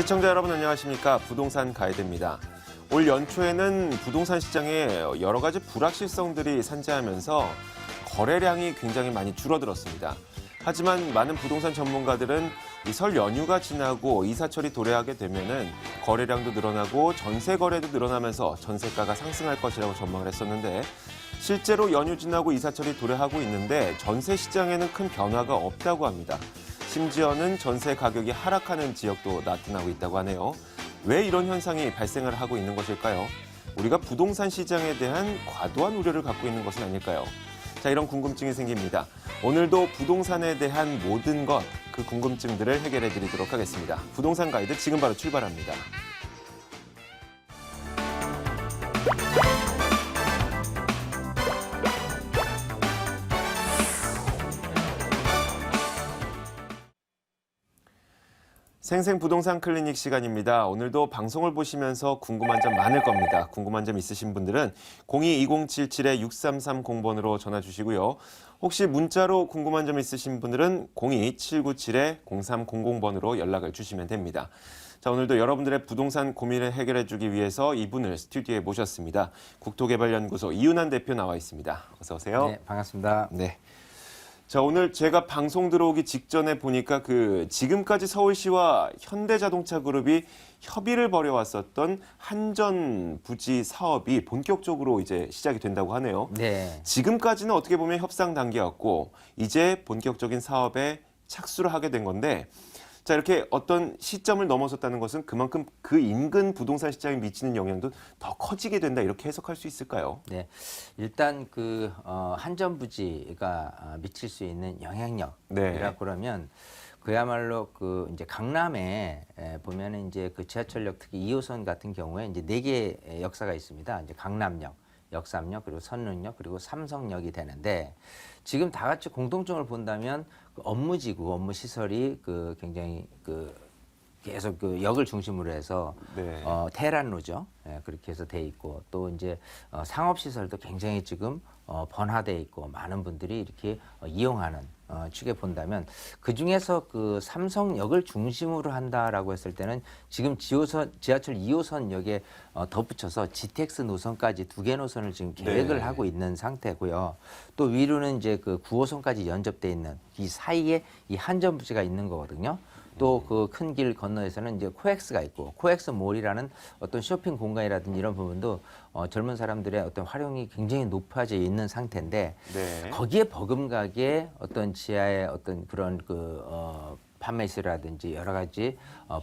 시청자 여러분 안녕하십니까? 부동산 가이드입니다. 올 연초에는 부동산 시장에 여러 가지 불확실성들이 산재하면서 거래량이 굉장히 많이 줄어들었습니다. 하지만 많은 부동산 전문가들은 이 설 연휴가 지나고 이사철이 도래하게 되면은 거래량도 늘어나고 전세 거래도 늘어나면서 전세가가 상승할 것이라고 전망을 했었는데 실제로 연휴 지나고 이사철이 도래하고 있는데 전세 시장에는 큰 변화가 없다고 합니다. 심지어는 전세 가격이 하락하는 지역도 나타나고 있다고 하네요. 왜 이런 현상이 발생을 하고 있는 것일까요? 우리가 부동산 시장에 대한 과도한 우려를 갖고 있는 것은 아닐까요? 자, 이런 궁금증이 생깁니다. 오늘도 부동산에 대한 모든 것, 그 궁금증들을 해결해 드리도록 하겠습니다. 부동산 가이드 지금 바로 출발합니다. 생생부동산 클리닉 시간입니다. 오늘도 방송을 보시면서 궁금한 점 많을 겁니다. 궁금한 점 있으신 분들은 02-2077-6330번으로 전화 주시고요. 혹시 문자로 궁금한 점 있으신 분들은 02-797-0300번으로 연락을 주시면 됩니다. 자, 오늘도 여러분들의 부동산 고민을 해결해 주기 위해서 이분을 스튜디오에 모셨습니다. 국토개발연구소 이윤환 대표 나와 있습니다. 어서 오세요. 네, 반갑습니다. 네. 자, 오늘 제가 방송 들어오기 직전에 보니까 지금까지 서울시와 현대자동차그룹이 협의를 벌여왔었던 한전 부지 사업이 본격적으로 이제 시작이 된다고 하네요. 네. 지금까지는 어떻게 보면 협상 단계였고 이제 본격적인 사업에 착수를 하게 된 건데 자, 이렇게 어떤 시점을 넘어섰다는 것은 그만큼 그 인근 부동산 시장에 미치는 영향도 더 커지게 된다 이렇게 해석할 수 있을까요? 네. 일단 한전 부지가 미칠 수 있는 영향력이라 네. 그러면 그야말로 이제 강남에 보면은 이제 그 지하철역 특히 2호선 같은 경우에 이제 4개의 역사가 있습니다. 이제 강남역, 역삼역, 그리고 선릉역, 그리고 삼성역이 되는데 지금 다 같이 공통점을 본다면 업무지구, 업무 시설이 굉장히 계속 역을 중심으로 해서 네. 테란로죠. 예, 그렇게 해서 돼 있고 또 이제 상업 시설도 굉장히 지금 번화돼 있고 많은 분들이 이렇게 이용하는 축에 본다면 그 중에서 삼성역을 중심으로 한다라고 했을 때는 지금 지하철 2호선역에 덧붙여서 GTX 노선까지 2개 노선을 지금 계획을 네. 하고 있는 상태고요. 또 위로는 이제 9호선까지 연접돼 있는 이 사이에 이 한전 부지가 있는 거거든요. 또 그 큰 길 건너에서는 이제 코엑스가 있고 코엑스 몰이라는 어떤 쇼핑 공간이라든지 이런 부분도 젊은 사람들의 어떤 활용이 굉장히 높아져 있는 상태인데 네. 거기에 버금가게 어떤 지하의 어떤 그런 판매시라든지 여러 가지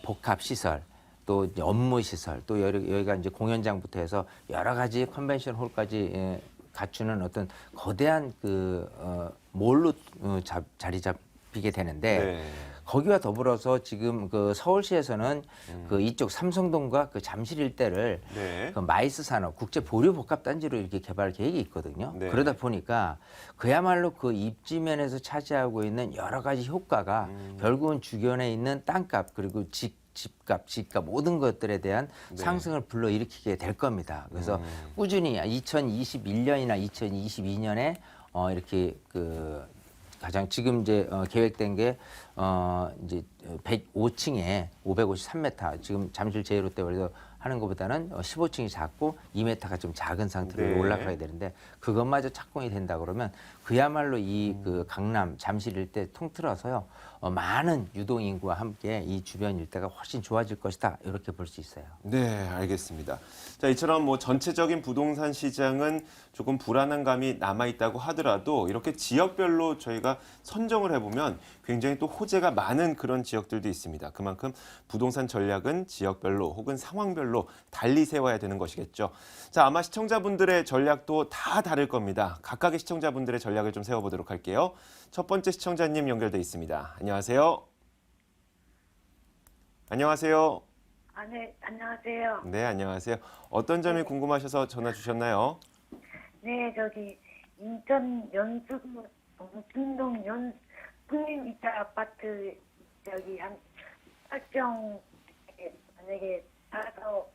복합 시설 또 이제 업무 시설 또 여기가 이제 공연장부터 해서 여러 가지 컨벤션 홀까지 갖추는 어떤 거대한 몰로 자리 잡히게 되는데 네. 거기와 더불어서 지금 서울시에서는 이쪽 삼성동과 잠실 일대를 네. 마이스 산업 국제 보류 복합 단지로 이렇게 개발 계획이 있거든요. 네. 그러다 보니까 그야말로 입지면에서 차지하고 있는 여러 가지 효과가 결국은 주변에 있는 땅값 그리고 집값 모든 것들에 대한 네. 상승을 불러일으키게 될 겁니다. 그래서 꾸준히 2021년이나 2022년에 이렇게 가장 지금 이제 계획된 게 이제 105층에 553m 지금 잠실 제1롯데월드 하는 것보다는 15층이 작고 2m가 좀 작은 상태로 네. 올라가야 되는데 그것마저 착공이 된다 그러면 그야말로 강남 잠실 일대 통틀어서요 많은 유동 인구와 함께 이 주변 일대가 훨씬 좋아질 것이다 이렇게 볼 수 있어요. 네, 알겠습니다. 자, 이처럼 전체적인 부동산 시장은 조금 불안한 감이 남아있다고 하더라도 이렇게 지역별로 저희가 선정을 해보면 굉장히 또 호재가 많은 그런 지역들도 있습니다. 그만큼 부동산 전략은 지역별로 혹은 상황별로 달리 세워야 되는 것이겠죠. 자, 아마 시청자분들의 전략도 다 다를 겁니다. 각각의 시청자분들의 전략을 좀 세워보도록 할게요. 첫 번째 시청자님 연결돼 있습니다. 안녕하세요. 안녕하세요. 네, 안녕하세요. 네, 안녕하세요. 어떤 점이 궁금하셔서 전화 주셨나요? 네, 인천 연수구 동춘동 풍림 이자 아파트 한 설정 만약에 살아서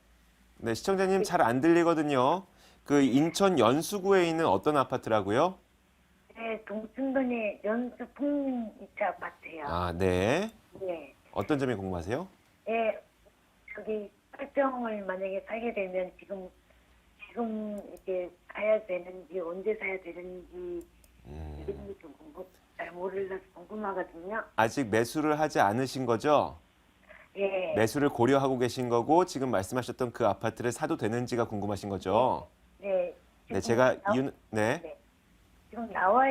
네, 시청자님 잘 안 들리거든요. 인천 연수구에 있는 어떤 아파트라고요? 네, 동춘동의 연수 풍림 이자 아파트요. 아, 네. 네, 어떤 점이 궁금하세요? 네, 저기 설정을 만약에 사게 되면 지금 이렇게 사야 되는지 언제 사야 되는지 이런 게 좀 잘 몰라서 궁금하거든요. 아직 매수를 하지 않으신 거죠? 예. 매수를 고려하고 계신 거고 지금 말씀하셨던 그 아파트를 사도 되는지가 궁금하신 거죠? 네. 네, 지금 제가 나- 이유는 네. 네. 지금 나와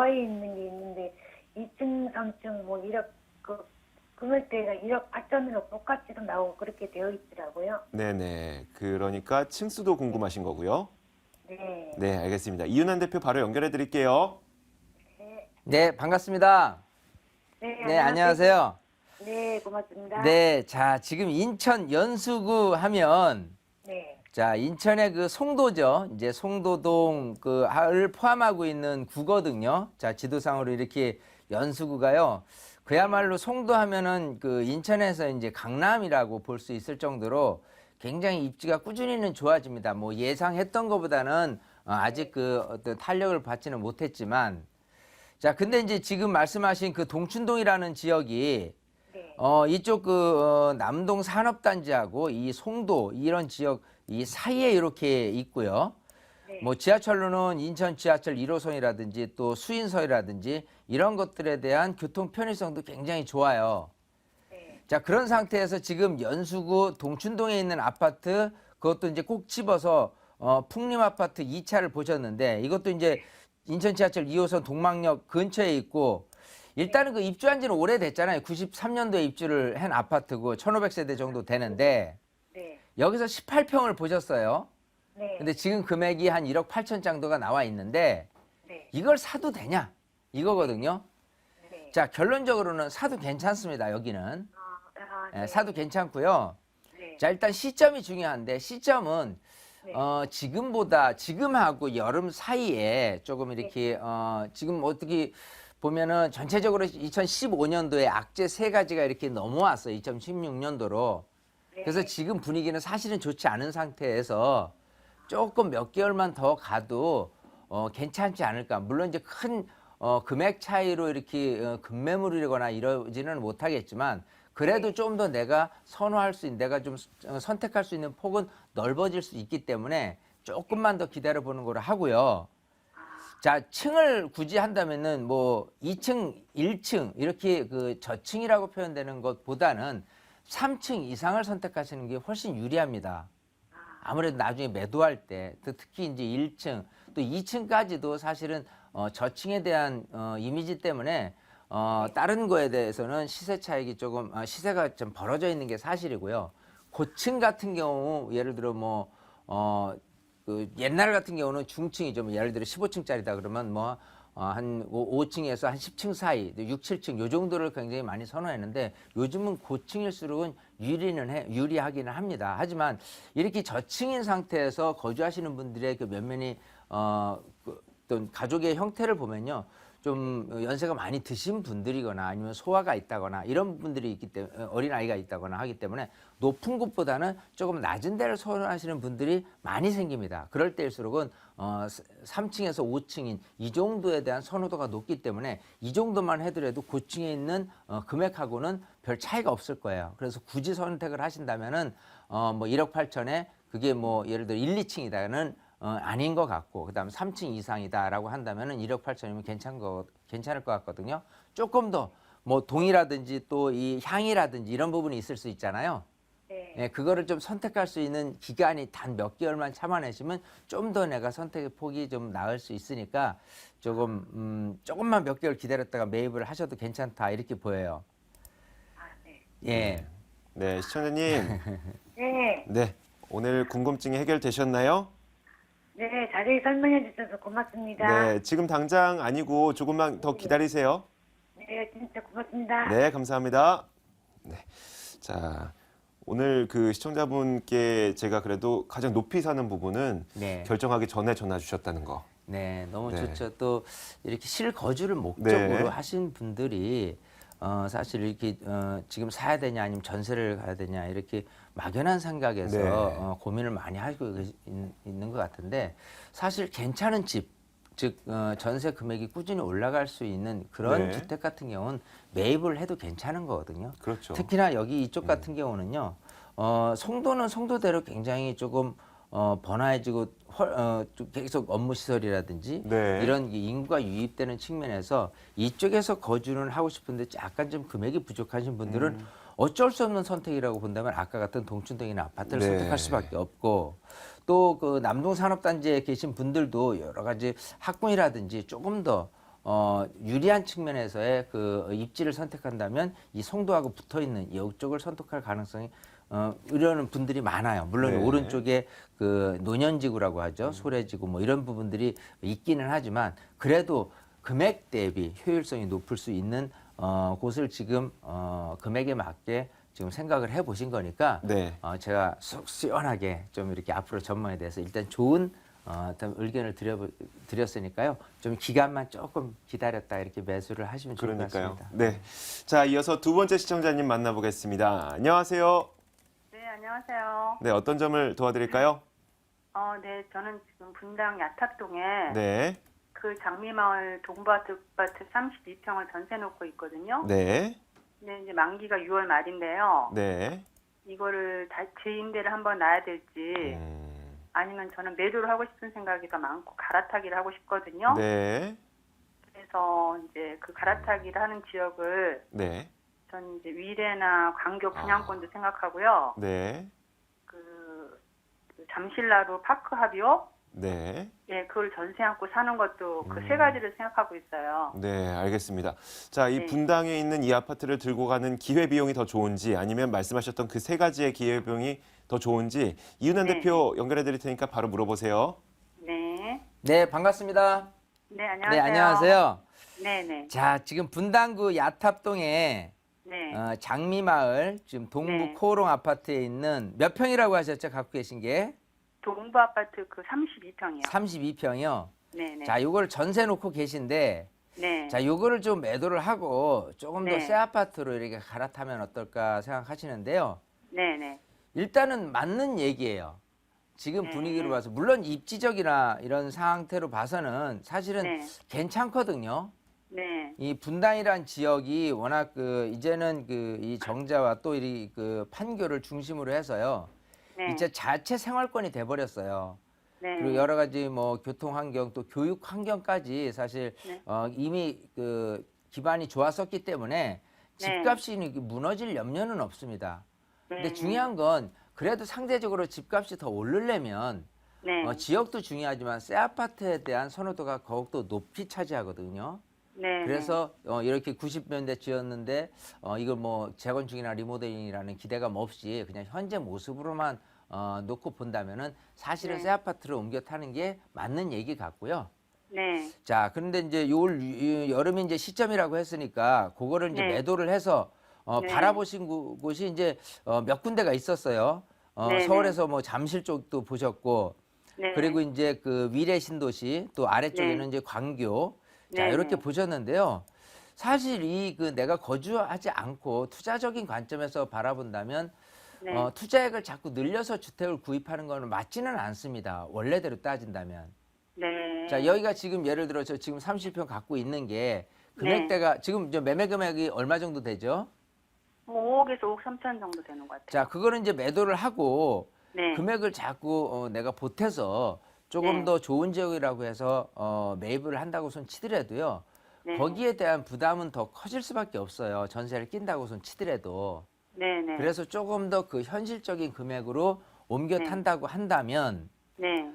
있는 게 있는데 2층, 3층 뭐 1억 그 금액대가 1억 8천으로 똑같이도 나오고 그렇게 되어 있더라고요. 네네. 그러니까 층수도 궁금하신 거고요. 네. 네, 알겠습니다. 이윤환 대표 바로 연결해 드릴게요. 네, 반갑습니다. 네, 안녕하세요. 네, 고맙습니다. 네, 자, 지금 인천 연수구 하면 네. 자, 인천의 그 송도죠. 이제 송도동 를 포함하고 있는 구거든요. 자, 지도상으로 이렇게 연수구가요. 그야말로 송도 하면은 그 인천에서 이제 강남이라고 볼 수 있을 정도로 굉장히 입지가 꾸준히는 좋아집니다. 뭐 예상했던 것보다는 아직 그 어떤 탄력을 받지는 못했지만 자, 근데 이제 지금 말씀하신 그 동춘동이라는 지역이 네. 이쪽 남동 산업단지하고 이 송도 이런 지역 이 사이에 이렇게 있고요. 네. 뭐 지하철로는 인천 지하철 1호선이라든지 또 수인서이라든지 이런 것들에 대한 교통 편의성도 굉장히 좋아요. 네. 자, 그런 상태에서 지금 연수구 동춘동에 있는 아파트 그것도 이제 꼭 집어서 풍림 아파트 2차를 보셨는데 이것도 이제 인천 지하철 2호선 동막역 근처에 있고 일단은 그 입주한 지는 오래됐잖아요. 93년도에 입주를 한 아파트고 1,500세대 정도 되는데 네. 여기서 18평을 보셨어요. 네. 근데 지금 금액이 한 1억 8천 정도가 나와 있는데 네. 이걸 사도 되냐? 이거거든요. 네. 자, 결론적으로는 사도 괜찮습니다. 여기는. 네. 사도 괜찮고요. 네. 자, 일단 시점이 중요한데 시점은 네. 지금하고 여름 사이에 조금 이렇게 지금 어떻게 보면은 전체적으로 2015년도에 악재 세 가지가 이렇게 넘어왔어요. 2016년도로. 네. 그래서 지금 분위기는 사실은 좋지 않은 상태에서 조금 몇 개월만 더 가도 괜찮지 않을까. 물론 이제 큰 금액 차이로 이렇게 급매물이거나 이러지는 못하겠지만 그래도 좀 더 내가 선호할 수 있는 내가 좀 선택할 수 있는 폭은 넓어질 수 있기 때문에 조금만 더 기다려 보는 거로 하고요. 자, 층을 굳이 한다면은 뭐 2층, 1층 이렇게 그 저층이라고 표현되는 것보다는 3층 이상을 선택하시는 게 훨씬 유리합니다. 아무래도 나중에 매도할 때 특히 이제 1층 또 2층까지도 사실은 저층에 대한 이미지 때문에 다른 거에 대해서는 시세 차익이 조금 시세가 좀 벌어져 있는 게 사실이고요. 고층 같은 경우 예를 들어 그 옛날 같은 경우는 중층이죠. 뭐 예를 들어 15층짜리다 그러면 한 5층에서 한 10층 사이, 6, 7층 요 정도를 굉장히 많이 선호했는데 요즘은 고층일수록은 유리하기는 합니다. 하지만 이렇게 저층인 상태에서 거주하시는 분들의 그 면면이 어떤 가족의 형태를 보면요. 좀 연세가 많이 드신 분들이거나 아니면 소아가 있다거나 이런 분들이 있기 때문에 어린아이가 있다거나 하기 때문에 높은 곳보다는 조금 낮은 데를 선호하시는 분들이 많이 생깁니다. 그럴 때일수록은 3층에서 5층인 이 정도에 대한 선호도가 높기 때문에 이 정도만 해더라도 고층에 있는 금액하고는 별 차이가 없을 거예요. 그래서 굳이 선택을 하신다면은 뭐 1억 8천에 그게 뭐 예를 들어 1, 2층이다는 아닌 것 같고 그다음 3층 이상이다라고 한다면은 1억 8천이면 괜찮을 것 같거든요. 조금 더 뭐 동이라든지 또 이 향이라든지 이런 부분이 있을 수 있잖아요. 네. 예, 그거를 좀 선택할 수 있는 기간이 단 몇 개월만 참아내시면 좀 더 내가 선택의 폭이 좀 나을 수 있으니까 조금만 몇 개월 기다렸다가 매입을 하셔도 괜찮다 이렇게 보여요. 네. 예. 네, 시청자님. 네. 네, 오늘 궁금증이 해결되셨나요? 네, 자세히 설명해 주셔서 고맙습니다. 네, 지금 당장 아니고 조금만 더 기다리세요. 네, 진짜 고맙습니다. 네, 감사합니다. 네, 자, 오늘 그 시청자분께 제가 그래도 가장 높이 사는 부분은 네. 결정하기 전에 전화 주셨다는 거. 네, 너무 네. 좋죠. 또 이렇게 실거주를 목적으로 네. 하신 분들이 사실 이렇게 지금 사야 되냐 아니면 전세를 가야 되냐 이렇게 막연한 생각에서 네. 고민을 많이 하고 있는 것 같은데 사실 괜찮은 집, 즉 전세 금액이 꾸준히 올라갈 수 있는 그런 네. 주택 같은 경우는 매입을 해도 괜찮은 거거든요. 그렇죠. 특히나 여기 이쪽 같은 경우는요. 송도는 송도대로 굉장히 조금 번화해지고 좀 계속 업무 시설이라든지 네. 이런 인구가 유입되는 측면에서 이쪽에서 거주는 하고 싶은데 약간 좀 금액이 부족하신 분들은 어쩔 수 없는 선택이라고 본다면 아까 같은 동춘동이나 아파트를 네. 선택할 수밖에 없고 또 그 남동산업단지에 계신 분들도 여러 가지 학군이라든지 조금 더 유리한 측면에서의 그 입지를 선택한다면 이 송도하고 붙어 있는 이쪽을 선택할 가능성이 이러는 분들이 많아요. 물론 네. 오른쪽에 그 노년지구라고 하죠. 소래지구 뭐 이런 부분들이 있기는 하지만 그래도 금액 대비 효율성이 높을 수 있는 곳을 지금 금액에 맞게 지금 생각을 해보신 거니까 네. 제가 속 시원하게 좀 이렇게 앞으로 전망에 대해서 일단 좋은 어떤 의견을 드렸으니까요. 좀 기간만 조금 기다렸다 이렇게 매수를 하시면 좋을 것 그러니까요. 같습니다. 네. 자, 이어서 두 번째 시청자님 만나보겠습니다. 안녕하세요. 네, 안녕하세요. 네, 어떤 점을 도와드릴까요? 네, 저는 지금 분당 야탑동에 네. 그 장미마을 동부아파트 32평을 전세 놓고 있거든요. 네. 근데 이제 만기가 6월 말인데요. 네. 이거를 다 재임대를 한번 놔야 될지 아니면 저는 매도를 하고 싶은 생각이 더 많고 갈아타기를 하고 싶거든요. 네. 그래서 이제 그 갈아타기를 하는 지역을 네. 전 이제 위례나 광교 분양권도 생각하고요. 네. 그 잠실나루 파크 합의업 네. 예, 그걸 전세 안고 사는 것도 그 세 가지를 생각하고 있어요. 네, 알겠습니다. 자, 이 네. 분당에 있는 이 아파트를 들고 가는 기회비용이 더 좋은지 아니면 말씀하셨던 그 세 가지의 기회비용이 더 좋은지 이은환 네. 대표 연결해 드릴 테니까 바로 물어보세요. 네. 네, 반갑습니다. 네, 안녕하세요. 네, 안녕하세요. 네, 네. 자, 지금 분당구 야탑동에 네. 장미마을 지금 동부 네. 코오롱 아파트에 있는 몇 평이라고 하셨죠? 갖고 계신 게 동부 아파트 그 32평이요. 32평이요. 네, 네. 자, 요걸 전세 놓고 계신데 네. 자, 요거를 좀 매도를 하고 조금 더 네. 새 아파트로 이렇게 갈아타면 어떨까 생각하시는데요. 네, 네. 일단은 맞는 얘기예요. 지금 네. 분위기로 봐서 물론 입지적이나 이런 상태로 봐서는 사실은 네. 괜찮거든요. 네. 이 분당이란 지역이 워낙 그 이제는 그 이 정자와 또 이 그 판교를 중심으로 해서요. 네. 이제 자체 생활권이 돼 버렸어요. 네. 그리고 여러 가지 뭐 교통 환경 또 교육 환경까지 사실 네. 이미 그 기반이 좋았었기 때문에 집값이 무너질 염려는 없습니다. 근데 네. 중요한 건 그래도 상대적으로 집값이 더 오르려면 네. 지역도 중요하지만 새 아파트에 대한 선호도가 더욱더 높이 차지하거든요. 네. 그래서 이렇게 90년대 지었는데 이걸 뭐 재건축이나 리모델링이라는 기대감 없이 그냥 현재 모습으로만 놓고 본다면은 사실은 네. 새 아파트를 옮겨 타는 게 맞는 얘기 같고요. 네. 자, 그런데 이제 여름이 이제 시점이라고 했으니까 그거를 이제 네. 매도를 해서 네. 바라보신 곳이 이제 몇 군데가 있었어요. 네, 서울에서 뭐 잠실 쪽도 보셨고 네. 그리고 이제 그 위례 신도시 또 아래쪽에는 네. 이제 광교 자, 네, 이렇게 네. 보셨는데요. 사실 이 그 내가 거주하지 않고 투자적인 관점에서 바라본다면 네. 투자액을 자꾸 늘려서 주택을 구입하는 거는 맞지는 않습니다. 원래대로 따진다면. 네. 자, 여기가 지금 예를 들어 저 지금 30평 갖고 있는 게 금액대가 지금 저 매매 금액이 얼마 정도 되죠? 5억에서 5억 3천 정도 되는 것 같아요. 자, 그거는 이제 매도를 하고 네. 금액을 자꾸 내가 보태서 조금 네. 더 좋은 지역이라고 해서 매입을 한다고 손 치더라도요. 네. 거기에 대한 부담은 더 커질 수밖에 없어요. 전세를 낀다고 손 치더라도. 네, 네. 그래서 조금 더 그 현실적인 금액으로 옮겨 네. 탄다고 한다면 네.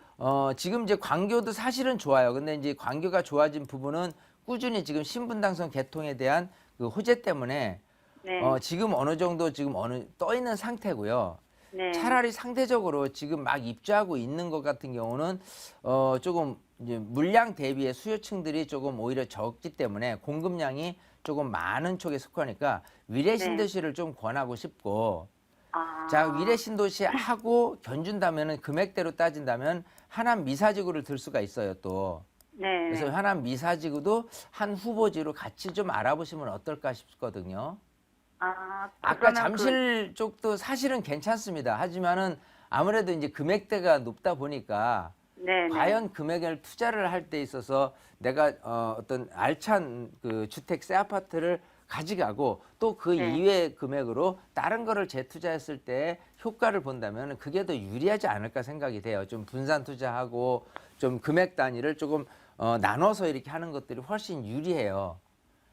지금 이제 광교도 사실은 좋아요. 근데 이제 광교가 좋아진 부분은 꾸준히 지금 신분당선 개통에 대한 그 호재 때문에 네. 지금 어느 정도 지금 떠 있는 상태고요. 네. 차라리 상대적으로 지금 막 입주하고 있는 것 같은 경우는 조금 이제 물량 대비의 수요층들이 조금 오히려 적기 때문에 공급량이 조금 많은 쪽에 속하니까 위례 신도시를 좀 권하고 싶고 아. 자, 위례 신도시 하고 견준다면은 금액대로 따진다면 하남 미사지구를 들 수가 있어요, 또. 네. 그래서 하남 미사지구도 한 후보지로 같이 좀 알아보시면 어떨까 싶거든요. 아, 아까 그러면 잠실 쪽도 사실은 괜찮습니다. 하지만은 아무래도 이제 금액대가 높다 보니까 네, 과연 금액을 투자를 할 때 있어서 내가 어떤 알찬 그 주택 새 아파트를 가져가고 또 그 네. 이외의 금액으로 다른 거를 재투자했을 때 효과를 본다면 그게 더 유리하지 않을까 생각이 돼요. 좀 분산 투자하고 좀 금액 단위를 조금 나눠서 이렇게 하는 것들이 훨씬 유리해요.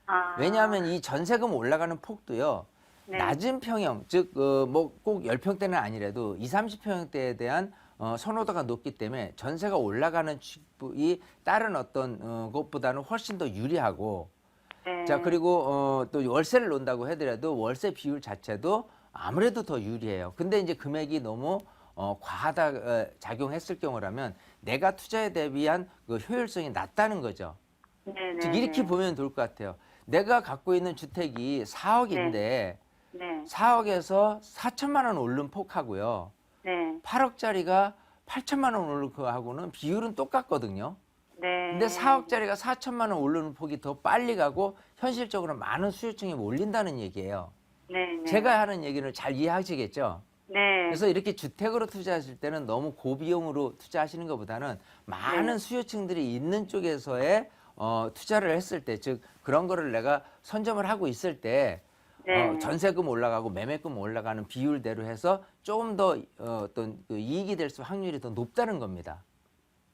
아, 왜냐하면 이 전세금 올라가는 폭도요. 네. 낮은 평형, 즉 뭐 꼭 10평대는 아니라도 20, 30평대에 대한 선호도가 높기 때문에 전세가 올라가는 축이 다른 어떤 것보다는 훨씬 더 유리하고 네. 자 그리고 또 월세를 놓는다고 하더라도 월세 비율 자체도 아무래도 더 유리해요. 근데 이제 금액이 너무 과하다 작용했을 경우라면 내가 투자에 대비한 그 효율성이 낮다는 거죠. 네, 즉 네, 이렇게 네. 보면 좋을 것 같아요. 내가 갖고 있는 주택이 4억인데 네. 4억에서 4천만 원 오른 폭하고요. 네. 8억짜리가 8천만 원 오른 거하고는 비율은 똑같거든요. 네. 근데 4억짜리가 4천만 원 오르는 폭이 더 빨리 가고 현실적으로 많은 수요층이 몰린다는 얘기예요. 네. 네. 제가 하는 얘기를 잘 이해하시겠죠? 네. 그래서 이렇게 주택으로 투자하실 때는 너무 고비용으로 투자하시는 것보다는 많은 네. 수요층들이 있는 쪽에서의 투자를 했을 때, 즉 그런 거를 내가 선점을 하고 있을 때 네. 전세금 올라가고 매매금 올라가는 비율대로 해서 조금 더 어떤 그 이익이 될 수 확률이 더 높다는 겁니다.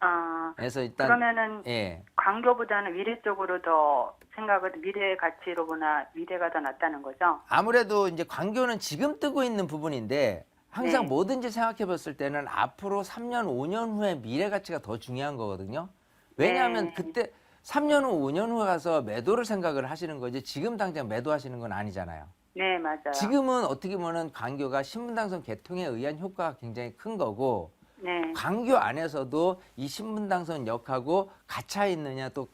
아, 그래서 일단 그러면은 예. 광교보다는 미래 쪽으로 더 생각을 미래 가치로 보나 미래가 더 낫다는 거죠? 아무래도 이제 광교는 지금 뜨고 있는 부분인데 항상 네. 뭐든지 생각해 봤을 때는 앞으로 3년, 5년 후에 미래 가치가 더 중요한 거거든요. 왜냐하면 네. 그때 3년 후, 5년 후에 가서 매도를 생각을 하시는 거지 지금 당장 매도하시는 건 아니잖아요. 네, 맞아요. 지금은 어떻게 보면 광교가 신분당선 개통에 의한 효과가 굉장히 큰 거고 네. 광교 안에서도 이 신분당선 역하고 갇혀 있느냐 또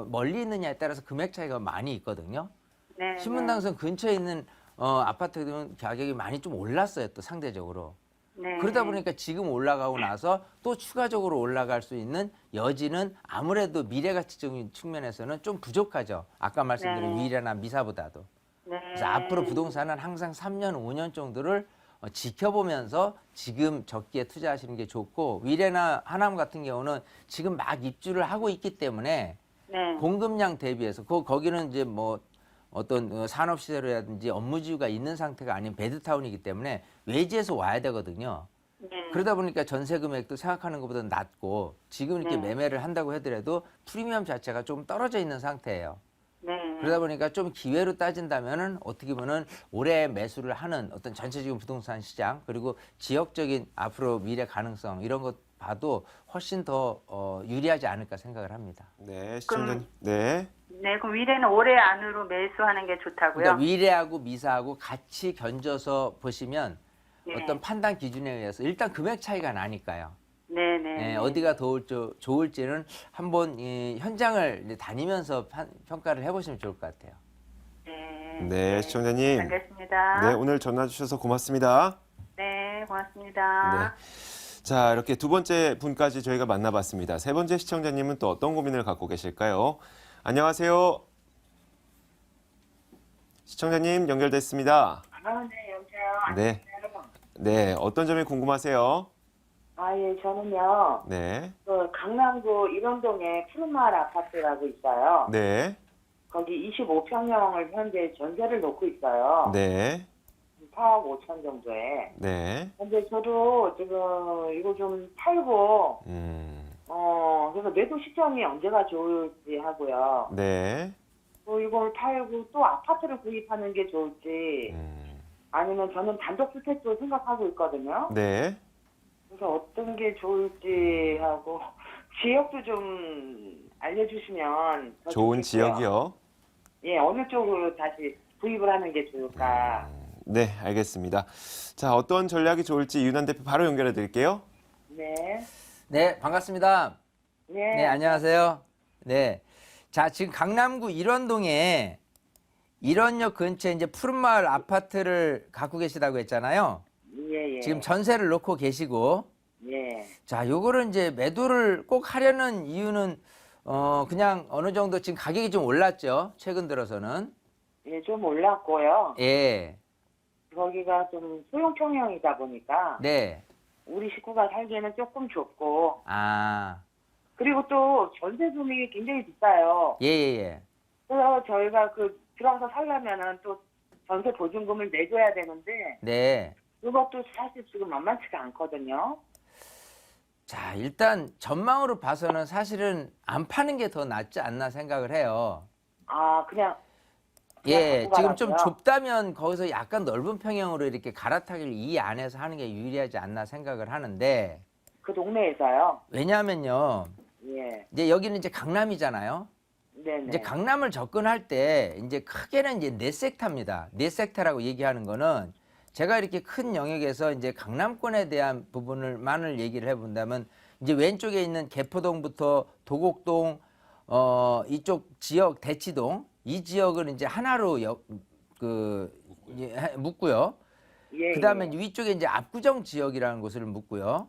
멀리 있느냐에 따라서 금액 차이가 많이 있거든요. 네. 신분당선 근처에 있는 아파트들은 가격이 많이 좀 올랐어요, 또 상대적으로. 네. 그러다 보니까 지금 올라가고 나서 또 추가적으로 올라갈 수 있는 여지는 아무래도 미래가치적인 측면에서는 좀 부족하죠. 아까 말씀드린 네. 위례나 미사보다도. 네. 그래서 앞으로 부동산은 항상 3년, 5년 정도를 지켜보면서 지금 적기에 투자하시는 게 좋고 위례나 하남 같은 경우는 지금 막 입주를 하고 있기 때문에 네. 공급량 대비해서 거기는 이제 뭐 어떤 산업시설이라든지 업무지구가 있는 상태가 아닌 베드타운이기 때문에 외지에서 와야 되거든요. 네. 그러다 보니까 전세 금액도 생각하는 것보다 낮고 지금 이렇게 네. 매매를 한다고 하더라도 프리미엄 자체가 좀 떨어져 있는 상태예요. 네. 그러다 보니까 좀 기회로 따진다면은 어떻게 보면 올해 매수를 하는 어떤 전체적인 부동산 시장 그리고 지역적인 앞으로 미래 가능성 이런 것 봐도 훨씬 더 유리하지 않을까 생각을 합니다. 네, 시청자님. 그럼- 네. 네, 그럼 위례는 올해 안으로 매수하는 게 좋다고요? 그러니까 위례하고 미사하고 같이 견져서 보시면 네. 어떤 판단 기준에 의해서 일단 금액 차이가 나니까요. 네, 네. 예, 어디가 더 좋을지는 한번 현장을 이제 다니면서 평가를 해보시면 좋을 것 같아요. 네. 네, 시청자님. 알겠습니다. 네, 오늘 전화 주셔서 고맙습니다. 네, 고맙습니다. 네. 자, 이렇게 두 번째 분까지 저희가 만나봤습니다. 세 번째 시청자님은 또 어떤 고민을 갖고 계실까요? 안녕하세요. 시청자님 연결됐습니다. 네, 여보세요. 네. 네, 어떤 점이 궁금하세요? 예, 저는요, 네. 그 강남구 일원동에 푸른마을 아파트라고 있어요. 네. 거기 25평형을 현재 전세를 놓고 있어요. 네. 4억 5천 정도에. 네. 근데 저도 지금 이거 좀 팔고, 그래서 매도 시점이 언제가 좋을지 하고요. 네. 또 이걸 팔고 또 아파트를 구입하는 게 좋을지, 아니면 저는 단독주택도 생각하고 있거든요. 네. 그래서 어떤 게 좋을지 하고 지역도 좀 알려주시면 더 좋은 좋겠고요. 지역이요. 예, 어느 쪽으로 다시 구입을 하는 게 좋을까? 네, 알겠습니다. 자, 어떤 전략이 좋을지 이윤환 대표 바로 연결해 드릴게요. 네, 네, 반갑습니다. 네, 네, 안녕하세요. 네. 자, 지금 강남구 일원동에 일원역 근처에 이제 푸른마을 아파트를 갖고 계시다고 했잖아요. 예, 예, 지금 전세를 놓고 계시고 예, 자, 요거를 이제 매도를 꼭 하려는 이유는 그냥 어느 정도 지금 가격이 좀 올랐죠. 최근 들어서는. 예, 좀 올랐고요. 예. 거기가 좀 소형평형이다 보니까 네. 우리 식구가 살기에는 조금 좁고, 아. 그리고 또 전세금이 굉장히 비싸요. 예, 예, 예. 그래서 저희가 그 들어가서 살려면은 또 전세 보증금을 내줘야 되는데 네. 그것도 사실 지금 만만치가 않거든요. 자, 일단 전망으로 봐서는 사실은 안 파는 게 더 낫지 않나 생각을 해요. 아, 그냥 예, 갖고 지금 좀 가라고요? 좁다면 거기서 약간 넓은 평형으로 이렇게 갈아타기를 이 안에서 하는 게 유리하지 않나 생각을 하는데, 그 동네에서요. 왜냐하면요, 예. 이제 여기는 이제 강남이잖아요. 네네. 이제 강남을 접근할 때 이제 크게는 이제 네 섹터입니다. 네 섹터라고 얘기하는 거는 제가 이렇게 큰 영역에서 이제 강남권에 대한 부분을만을 얘기를 해본다면 이제 왼쪽에 있는 개포동부터 도곡동 이쪽 지역 대치동 이 지역을 이제 하나로 이제 묶고요. 예, 그다음에 예. 위쪽에 이제 압구정 지역이라는 곳을 묶고요.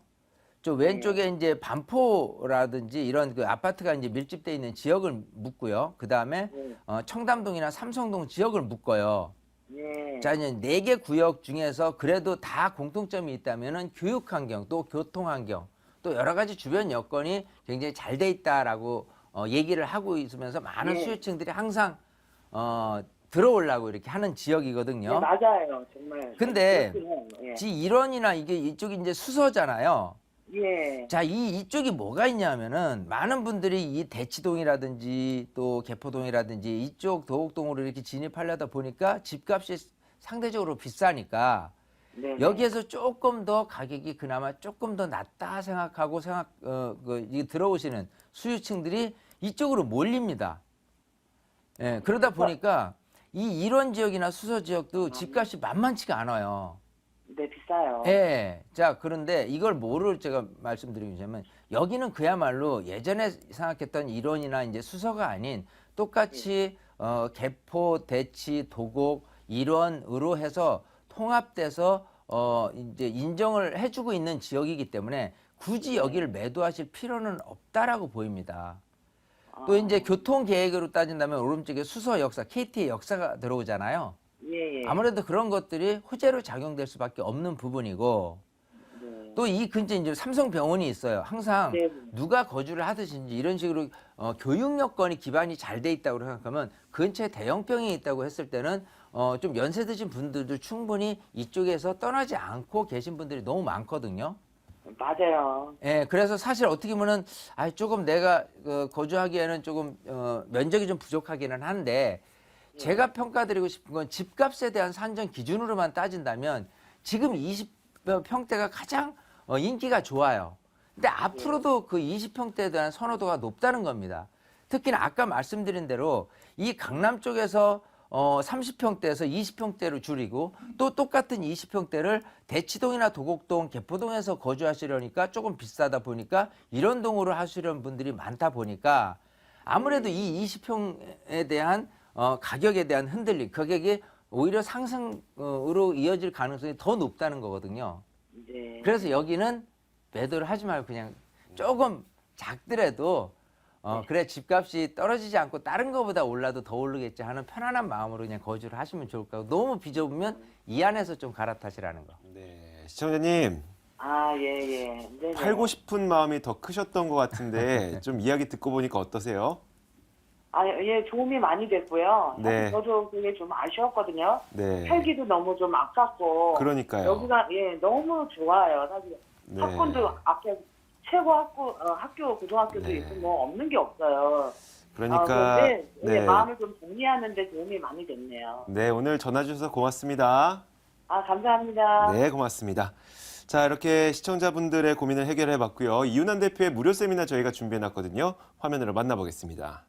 저 왼쪽에 이제 반포라든지 이런 그 아파트가 이제 밀집돼 있는 지역을 묶고요. 그다음에 청담동이나 삼성동 지역을 묶어요. 예. 자, 이제 4개 구역 중에서 그래도 다 공통점이 있다면은 교육 환경, 또 교통 환경, 또 여러 가지 주변 여건이 굉장히 잘 돼 있다라고 얘기를 하고 있으면서 많은 예. 수요층들이 항상 들어오려고 이렇게 하는 지역이거든요. 네, 맞아요. 정말. 근데 그렇군요. 예. 일원이나 이게 이쪽이 이제 수서잖아요. 예. 자, 이쪽이 뭐가 있냐면은 많은 분들이 이 대치동이라든지 또 개포동이라든지 이쪽 도곡동으로 이렇게 진입하려다 보니까 집값이 상대적으로 비싸니까 네. 여기에서 조금 더 가격이 그나마 조금 더 낮다 생각하고 이게 들어오시는 수요층들이 이쪽으로 몰립니다. 예, 그러다 보니까 이 일원 지역이나 수서 지역도 집값이 만만치가 않아요. 네, 비싸요. 예. 자, 그런데 이걸 뭐를 제가 말씀드리자면 여기는 그야말로 예전에 생각했던 일원이나 이제 수서가 아닌 똑같이 개포, 대치, 도곡, 일원으로 해서 통합돼서 이제 인정을 해주고 있는 지역이기 때문에 굳이 여기를 매도하실 필요는 없다라고 보입니다. 또 이제 교통 계획으로 따진다면 오른쪽에 수서 역사, KT의 역사가 들어오잖아요. 예, 예. 아무래도 그런 것들이 호재로 작용될 수밖에 없는 부분이고 네. 또 이 근처에 이제 삼성병원이 있어요. 항상 네. 누가 거주를 하듯이 이런 식으로 교육 여건이 기반이 잘 돼 있다고 생각하면 근처에 대형병이 있다고 했을 때는 좀 연세 드신 분들도 충분히 이쪽에서 떠나지 않고 계신 분들이 너무 많거든요. 맞아요. 예, 그래서 사실 어떻게 보면은 조금 내가 거주하기에는 조금 면적이 좀 부족하기는 한데 제가 평가드리고 싶은 건 집값에 대한 산정 기준으로만 따진다면 지금 20평대가 가장 인기가 좋아요. 근데 앞으로도 그 20평대에 대한 선호도가 높다는 겁니다. 특히나 아까 말씀드린 대로 이 강남 쪽에서 30평대에서 20평대로 줄이고 또 똑같은 20평대를 대치동이나 도곡동, 개포동에서 거주하시려니까 조금 비싸다 보니까 이런 동으로 하시려는 분들이 많다 보니까 아무래도 이 20평에 대한 가격에 대한 흔들림, 가격이 오히려 상승으로 이어질 가능성이 더 높다는 거거든요. 네. 그래서 여기는 매도를 하지 말고 그냥 조금 작더라도 그래 집값이 떨어지지 않고 다른 거보다 올라도 더 오르겠지 하는 편안한 마음으로 그냥 거주를 하시면 좋을 거고 너무 비좁으면 이 안에서 좀 갈아타시라는 거. 네, 시청자님 아, 예, 예. 네네. 팔고 싶은 마음이 더 크셨던 것 같은데 좀 이야기 듣고 보니까 어떠세요? 아, 예, 도움이 많이 됐고요. 네. 저도 그게 좀 아쉬웠거든요. 네. 살기도 너무 좀 아깝고. 그러니까요. 여기가, 예, 너무 좋아요. 사실. 네. 학군도 앞에 최고 학교, 고등학교도 네. 있고 뭐 없는 게 없어요. 그러니까 그런데 예, 네. 마음을 좀 정리하는데 도움이 많이 됐네요. 네, 오늘 전화 주셔서 고맙습니다. 아, 감사합니다. 네, 고맙습니다. 자, 이렇게 시청자분들의 고민을 해결해 봤고요. 이윤환 대표의 무료 세미나 저희가 준비해 놨거든요. 화면으로 만나보겠습니다.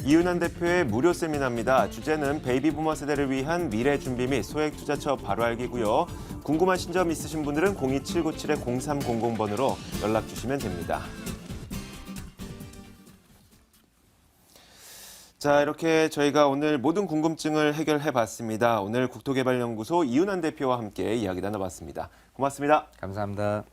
이윤환 대표의 무료 세미나입니다. 주제는 베이비 부머 세대를 위한 미래 준비 및 소액 투자 처 바로 알기고요. 궁금하신 점 있으신 분들은 02797-0300번으로 연락 주시면 됩니다. 자, 이렇게 저희가 오늘 모든 궁금증을 해결해 봤습니다. 오늘 국토개발연구소 이윤환 대표와 함께 이야기 나눠봤습니다. 고맙습니다. 감사합니다.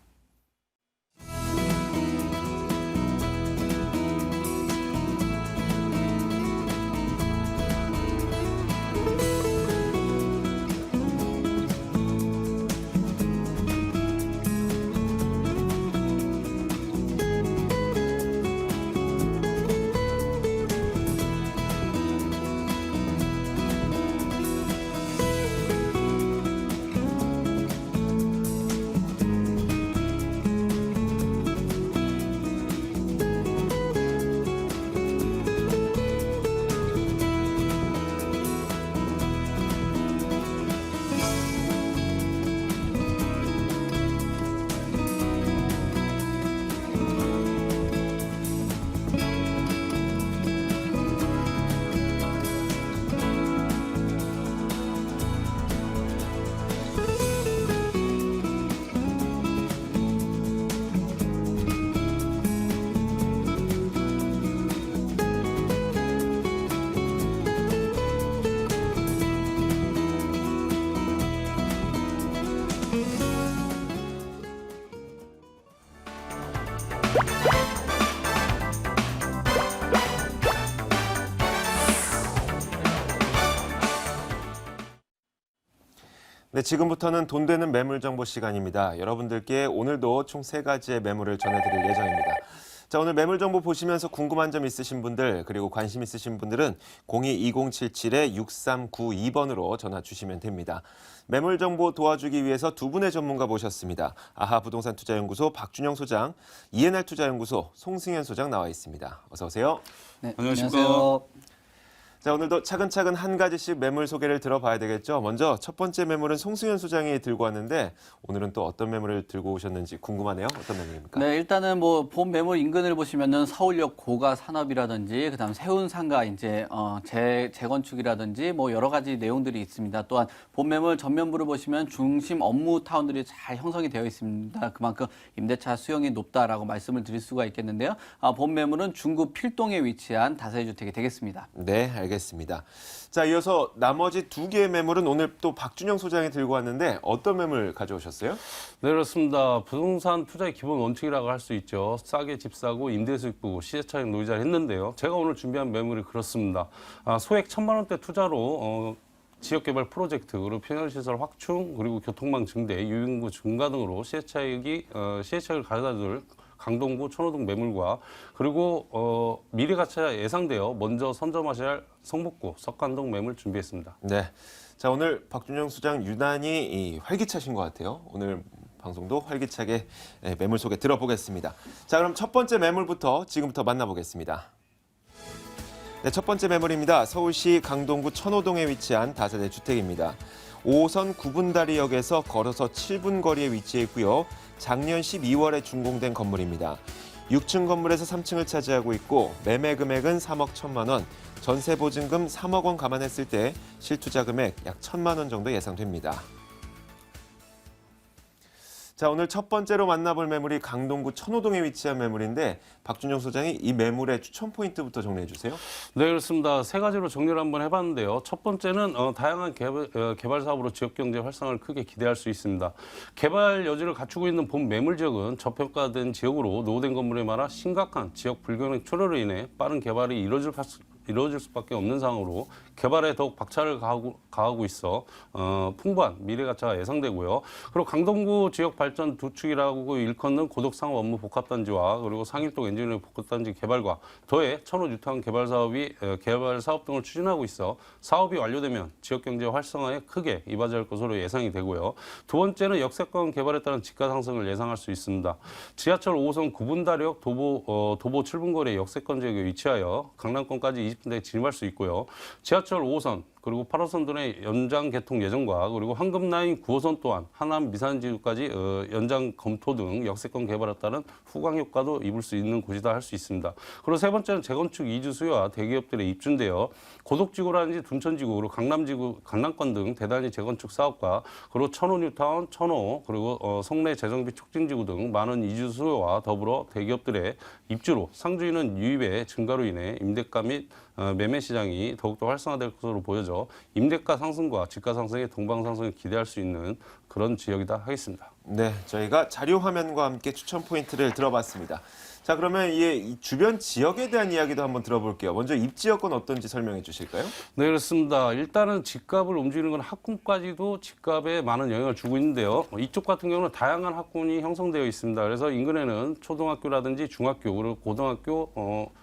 네, 지금부터는 돈 되는 매물 정보 시간입니다. 여러분들께 오늘도 총 3가지의 매물을 전해드릴 예정입니다. 자, 오늘 매물 정보 보시면서 궁금한 점 있으신 분들, 그리고 관심 있으신 분들은 02-2077-6392번으로 전화 주시면 됩니다. 매물 정보 도와주기 위해서 두 분의 전문가 모셨습니다. 아하 부동산 투자연구소 박준영 소장, ENR 투자연구소 송승현 소장 나와 있습니다. 어서 오세요. 네, 안녕하십니까. 안녕하세요. 자, 오늘도 차근차근 한 가지씩 매물 소개를 들어봐야 되겠죠. 먼저 첫 번째 매물은 송승현 소장이 들고 왔는데 오늘은 또 어떤 매물을 들고 오셨는지 궁금하네요. 어떤 매물입니까? 네, 일단은 뭐 본 매물 인근을 보시면은 서울역 고가 산업이라든지 그다음 세운상가 이제 재건축이라든지 뭐 여러 가지 내용들이 있습니다. 또한 본 매물 전면부를 보시면 중심 업무 타운들이 잘 형성이 되어 있습니다. 그만큼 임대차 수용이 높다라고 말씀을 드릴 수가 있겠는데요. 본 매물은 중구 필동에 위치한 다세대 주택이 되겠습니다. 네, 알겠습니다. 자, 이어서 나머지 2개의 매물은 오늘 또 박준영 소장이 들고 왔는데 어떤 매물 가져오셨어요? 네, 그렇습니다. 부동산 투자의 기본 원칙이라고 할 수 있죠. 싸게 집 사고 임대 수익 보고 시세 차익 노이자를 했는데요. 제가 오늘 준비한 매물이 그렇습니다. 소액 1,000만 원대 투자로 지역개발 프로젝트, 그리고 편의시설 확충, 그리고 교통망 증대, 유인구 증가 등으로 시세차익을 가져다 줄 강동구 천호동 매물과 그리고 미래가치가 예상되어 먼저 선점하셔야 할 성북구 석관동 매물 준비했습니다. 네. 자, 오늘 박준영 소장 유난히 활기차신 것 같아요. 오늘 방송도 활기차게 매물 소개 들어보겠습니다. 자, 그럼 첫 번째 매물부터 지금부터 만나보겠습니다. 네, 첫 번째 매물입니다. 서울시 강동구 천호동에 위치한 다세대 주택입니다. 5호선 구분다리역에서 걸어서 7분 거리에 위치해 있고요. 작년 12월에 준공된 건물입니다. 6층 건물에서 3층을 차지하고 있고 매매 금액은 3억 1천만 원, 전세 보증금 3억 원 감안했을 때 실투자 금액 약 1천만 원 정도 예상됩니다. 자, 오늘 첫 번째로 만나볼 매물이 강동구 천호동에 위치한 매물인데 박준영 소장이 이 매물의 추천 포인트부터 정리해 주세요. 네, 그렇습니다. 3가지로 정리를 한번 해봤는데요. 첫 번째는 다양한 개발 사업으로 지역 경제 활성화를 크게 기대할 수 있습니다. 개발 여지를 갖추고 있는 본 매물 지역은 저평가된 지역으로 노후된 건물에 많아 심각한 지역 불균형 초래로 인해 빠른 개발이 이루어질 수밖에 없는 상황으로 개발에 더욱 박차를 가하고 있어 풍부한 미래 가치가 예상되고요. 그리고 강동구 지역 발전 두 축이라고 일컫는 고덕상업 업무 복합단지와 그리고 상일동 엔지니어링 복합단지 개발과 더해 천호 뉴타운 개발 사업 등을 추진하고 있어 사업이 완료되면 지역 경제 활성화에 크게 이바지할 것으로 예상이 되고요. 두 번째는 역세권 개발에 따른 집가 상승을 예상할 수 있습니다. 지하철 5호선 구분다리역 도보 7분 거리의 역세권 지역에 위치하여 강남권까지 20분 내에 진입할 수 있고요. 지하철 5호선 그리고 8호선 등의 연장 개통 예정과 그리고 황금라인 9호선 또한 하남 미산지구까지 연장 검토 등 역세권 개발에 따른 후광 효과도 입을 수 있는 곳이다 할 수 있습니다. 그리고 세 번째는 재건축 이주 수요와 대기업들의 입주인데요. 고덕지구라든지 둔천지구 그리고 강남지구, 강남권 등 대단지 재건축 사업과 그리고 천호 뉴타운, 천호 그리고 송내 재정비 촉진지구 등 많은 이주 수요와 더불어 대기업들의 입주로 상주인은 유입의 증가로 인해 임대가 및 매매 시장이 더욱더 활성화될 것으로 보여져 임대가 상승과 집가 상승의 동방상승을 기대할 수 있는 그런 지역이다 하겠습니다. 네, 저희가 자료 화면과 함께 추천 포인트를 들어봤습니다. 자, 그러면 이 주변 지역에 대한 이야기도 한번 들어볼게요. 먼저 입지 여건 어떤지 설명해 주실까요? 네, 그렇습니다. 일단은 집값을 움직이는 건 학군까지도 집값에 많은 영향을 주고 있는데요. 이쪽 같은 경우는 다양한 학군이 형성되어 있습니다. 그래서 인근에는 초등학교라든지 중학교 그리고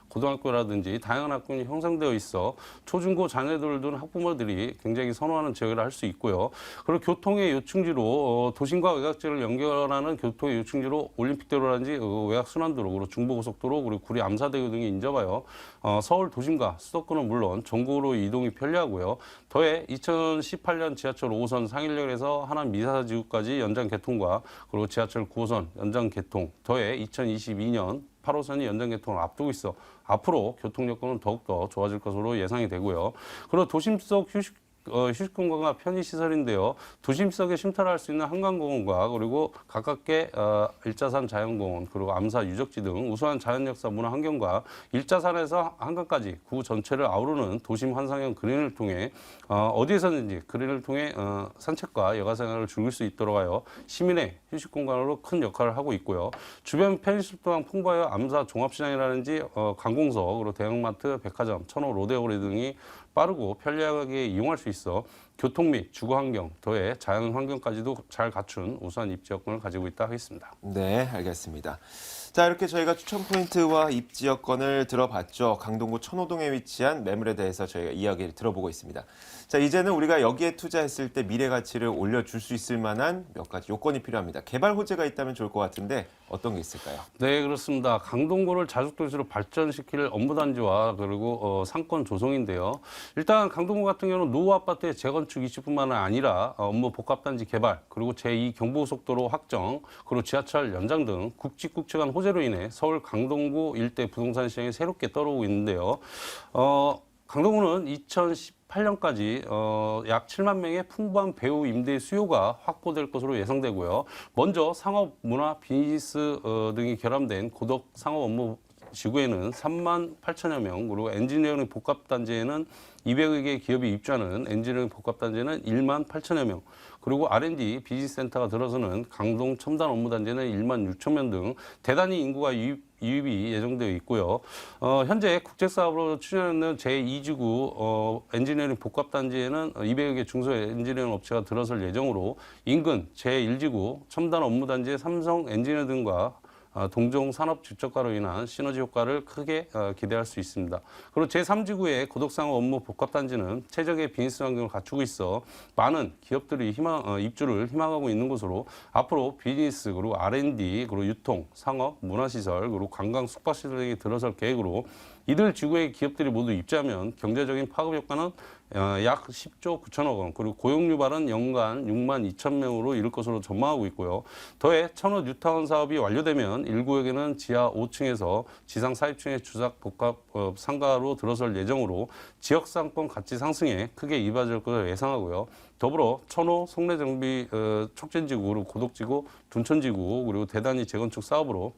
고등학교라든지 다양한 학군이 형성되어 있어 초중고 자녀들을 둔 학부모들이 굉장히 선호하는 지역이라 할 수 있고요. 그리고 교통의 요충지로 도심과 외곽지를 연결하는 교통의 요충지로 올림픽대로라든지 외곽순환도로 그리고 중부고속도로 그리고 구리 암사대교 등이 인접하여 서울 도심과 수도권은 물론 전국으로 이동이 편리하고요. 더해 2018년 지하철 5호선 상일역에서 하남 미사지구까지 연장 개통과 그리고 지하철 9호선 연장 개통 더해 2022년 8호선이 연장 개통을 앞두고 있어 앞으로 교통 여건은 더욱더 좋아질 것으로 예상이 되고요. 그리고 도심 속 휴식공간과 편의시설인데요. 도심속에 쉼터를 할 수 있는 한강공원과 그리고 가깝게 일자산 자연공원 그리고 암사 유적지 등 우수한 자연역사 문화환경과 일자산에서 한강까지 구 전체를 아우르는 도심 환상형 그린을 통해 어디에서든지 그린을 통해 산책과 여가생활을 즐길 수 있도록 하여 시민의 휴식공간으로 큰 역할을 하고 있고요. 주변 편의시설 또한 풍부하여 암사 종합시장이라든지 관공서 그리고 대형마트, 백화점, 천호, 롯데호텔 등이 빠르고 편리하게 이용할 수 있어 교통 및 주거 환경, 더해 자연 환경까지도 잘 갖춘 우수한 입지 여건을 가지고 있다 하겠습니다. 네, 알겠습니다. 자, 이렇게 저희가 추천 포인트와 입지 여건을 들어봤죠. 강동구 천호동에 위치한 매물에 대해서 저희가 이야기를 들어보고 있습니다. 자, 이제는 우리가 여기에 투자했을 때 미래 가치를 올려줄 수 있을 만한 몇 가지 요건이 필요합니다. 개발 호재가 있다면 좋을 것 같은데 어떤 게 있을까요? 네, 그렇습니다. 강동구를 자숙도시로 발전시킬 업무단지와 그리고 상권 조성인데요. 일단 강동구 같은 경우는 노후 아파트의 재건축 이슈뿐만 아니라 업무 복합단지 개발, 그리고 제2 경부고속도로 확정, 그리고 지하철 연장 등 굵직굵직한 호재로 인해 서울 강동구 일대 부동산 시장이 새롭게 떠오르고 있는데요. 강동구는 2018년까지 약 7만 명의 풍부한 배우 임대 수요가 확보될 것으로 예상되고요. 먼저 상업, 문화, 비즈니스 등이 결합된 고덕 상업 업무 지구에는 3만 8천여 명, 그리고 엔지니어링 복합단지에는 200여 개 기업이 입주하는 엔지니어링 복합단지는 1만 8천여 명, 그리고 R&D 비즈니스센터가 들어서는 강동 첨단 업무단지는 1만 6천 명 등 대단히 인구가 유입이 예정되어 있고요. 현재 국제사업으로 추진하는 제2지구 엔지니어링 복합단지에는 200여 개 중소 엔지니어링 업체가 들어설 예정으로 인근 제1지구 첨단 업무단지의 삼성 엔지니어 등과 동종 산업 집적화로 인한 시너지 효과를 크게 기대할 수 있습니다. 그리고 제3지구의 고덕상업 업무 복합단지는 최적의 비즈니스 환경을 갖추고 있어 많은 기업들이 입주를 희망하고 있는 곳으로 앞으로 비즈니스, 그리고 R&D, 그리고 유통, 상업, 문화시설, 그리고 관광 숙박시설 등이 들어설 계획으로 이들 지구의 기업들이 모두 입주하면 경제적인 파급 효과는 약 10조 9천억 원, 그리고 고용 유발은 연간 6만 2천 명으로 이를 것으로 전망하고 있고요. 더해 천호 뉴타운 사업이 완료되면 1구역에는 지하 5층에서 지상 4입층의 주작 복합 상가로 들어설 예정으로 지역 상권 가치 상승에 크게 이바지할 것으로 예상하고요. 더불어 천호 송내정비 촉진지구, 그리고 고덕지구, 둔천지구, 그리고 대단히 재건축 사업으로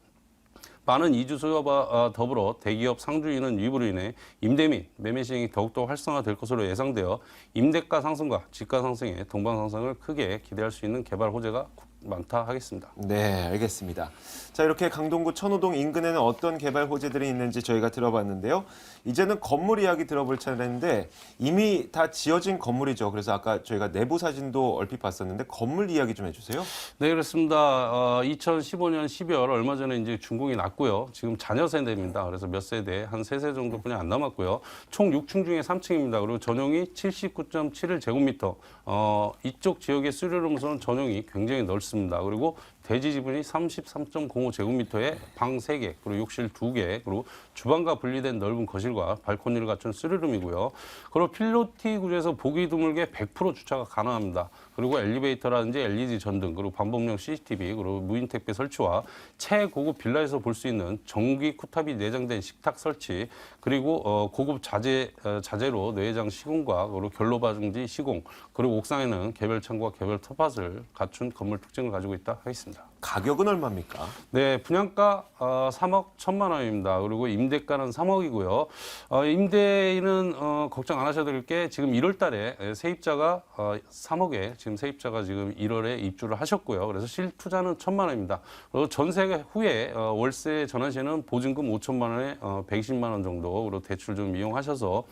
많은 이주 수요와 더불어 대기업 상주인은 유입으로 인해 임대 및 매매 시장이 더욱더 활성화될 것으로 예상되어 임대가 상승과 집가 상승의 동반상승을 크게 기대할 수 있는 개발 호재가 많다 하겠습니다. 네, 알겠습니다. 자, 이렇게 강동구 천호동 인근에는 어떤 개발 호재들이 있는지 저희가 들어봤는데요. 이제는 건물 이야기 들어볼 차례인데 이미 다 지어진 건물이죠. 그래서 아까 저희가 내부 사진도 얼핏 봤었는데 건물 이야기 좀 해주세요. 네, 그렇습니다. 2015년 12월 얼마 전에 이제 준공이 났고요. 지금 자녀 세대입니다. 그래서 몇 세대, 한 3세 정도뿐이 안 남았고요. 총 6층 중에 3층입니다. 그리고 전용이 79.71제곱미터. 이쪽 지역의 수리룸으로는 전용이 굉장히 넓습니다. 그리고 대지 지분이 33.05제곱미터에 방 3개, 그리고 욕실 2개, 그리고 주방과 분리된 넓은 거실과 발코니를 갖춘 쓰리룸이고요. 그리고 필로티 구조에서 보기 드물게 100% 주차가 가능합니다. 그리고 엘리베이터라든지 LED 전등, 그리고 방범용 CCTV, 그리고 무인 택배 설치와 최고급 빌라에서 볼 수 있는 전기 쿠탑이 내장된 식탁 설치, 그리고 고급 자재로 내장 시공과 그리고 결로바중지 시공, 그리고 옥상에는 개별 창고와 개별 텃밭을 갖춘 건물 특징을 가지고 있다 하겠습니다. 가격은 얼마입니까? 네, 분양가 3억 1천만 원입니다. 그리고 임대가는 3억이고요. 임대인은 걱정 안 하셔도 될 게 지금 1월 달에 세입자가 3억에 지금 세입자가 지금 1월에 입주를 하셨고요. 그래서 실투자는 1천만 원입니다. 그리고 전세 후에 월세 전환시에는 보증금 5천만 원에 120만 원 정도로 대출 좀 이용하셔서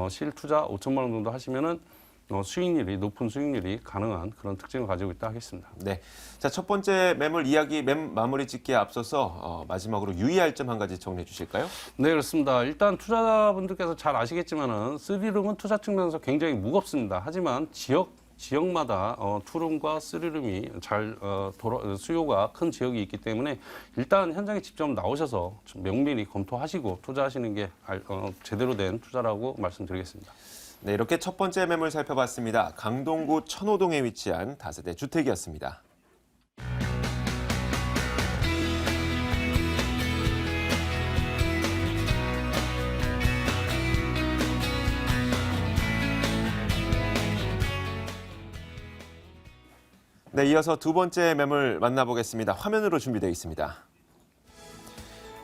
실투자 5천만 원 정도 하시면은 수익률이 높은 수익률이 가능한 그런 특징을 가지고 있다 하겠습니다. 네, 자, 첫 번째 매물 이야기 마무리 짓기에 앞서서 마지막으로 유의할 점 한 가지 정리해 주실까요? 네, 그렇습니다. 일단 투자자분들께서 잘 아시겠지만은 3룸은 투자 측면에서 굉장히 무겁습니다. 하지만 지역마다 투룸과 3룸이 잘 수요가 큰 지역이 있기 때문에 일단 현장에 직접 나오셔서 면밀히 검토하시고 투자하시는 게 제대로 된 투자라고 말씀드리겠습니다. 네, 이렇게 첫 번째 매물 살펴봤습니다. 강동구 천호동에 위치한 다세대 주택이었습니다. 네, 이어서 두 번째 매물 만나보겠습니다. 화면으로 준비되어 있습니다.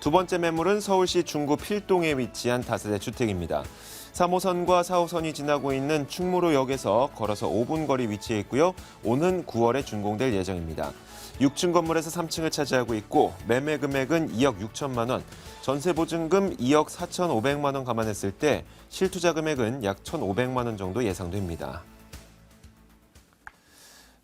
두 번째 매물은 서울시 중구 필동에 위치한 다세대 주택입니다. 3호선과 4호선이 지나고 있는 충무로역에서 걸어서 5분 거리 위치해 있고요. 오는 9월에 준공될 예정입니다. 6층 건물에서 3층을 차지하고 있고 매매 금액은 2억 6천만 원, 전세 보증금 2억 4,500만 원 감안했을 때 실투자 금액은 약 1,500만 원 정도 예상됩니다.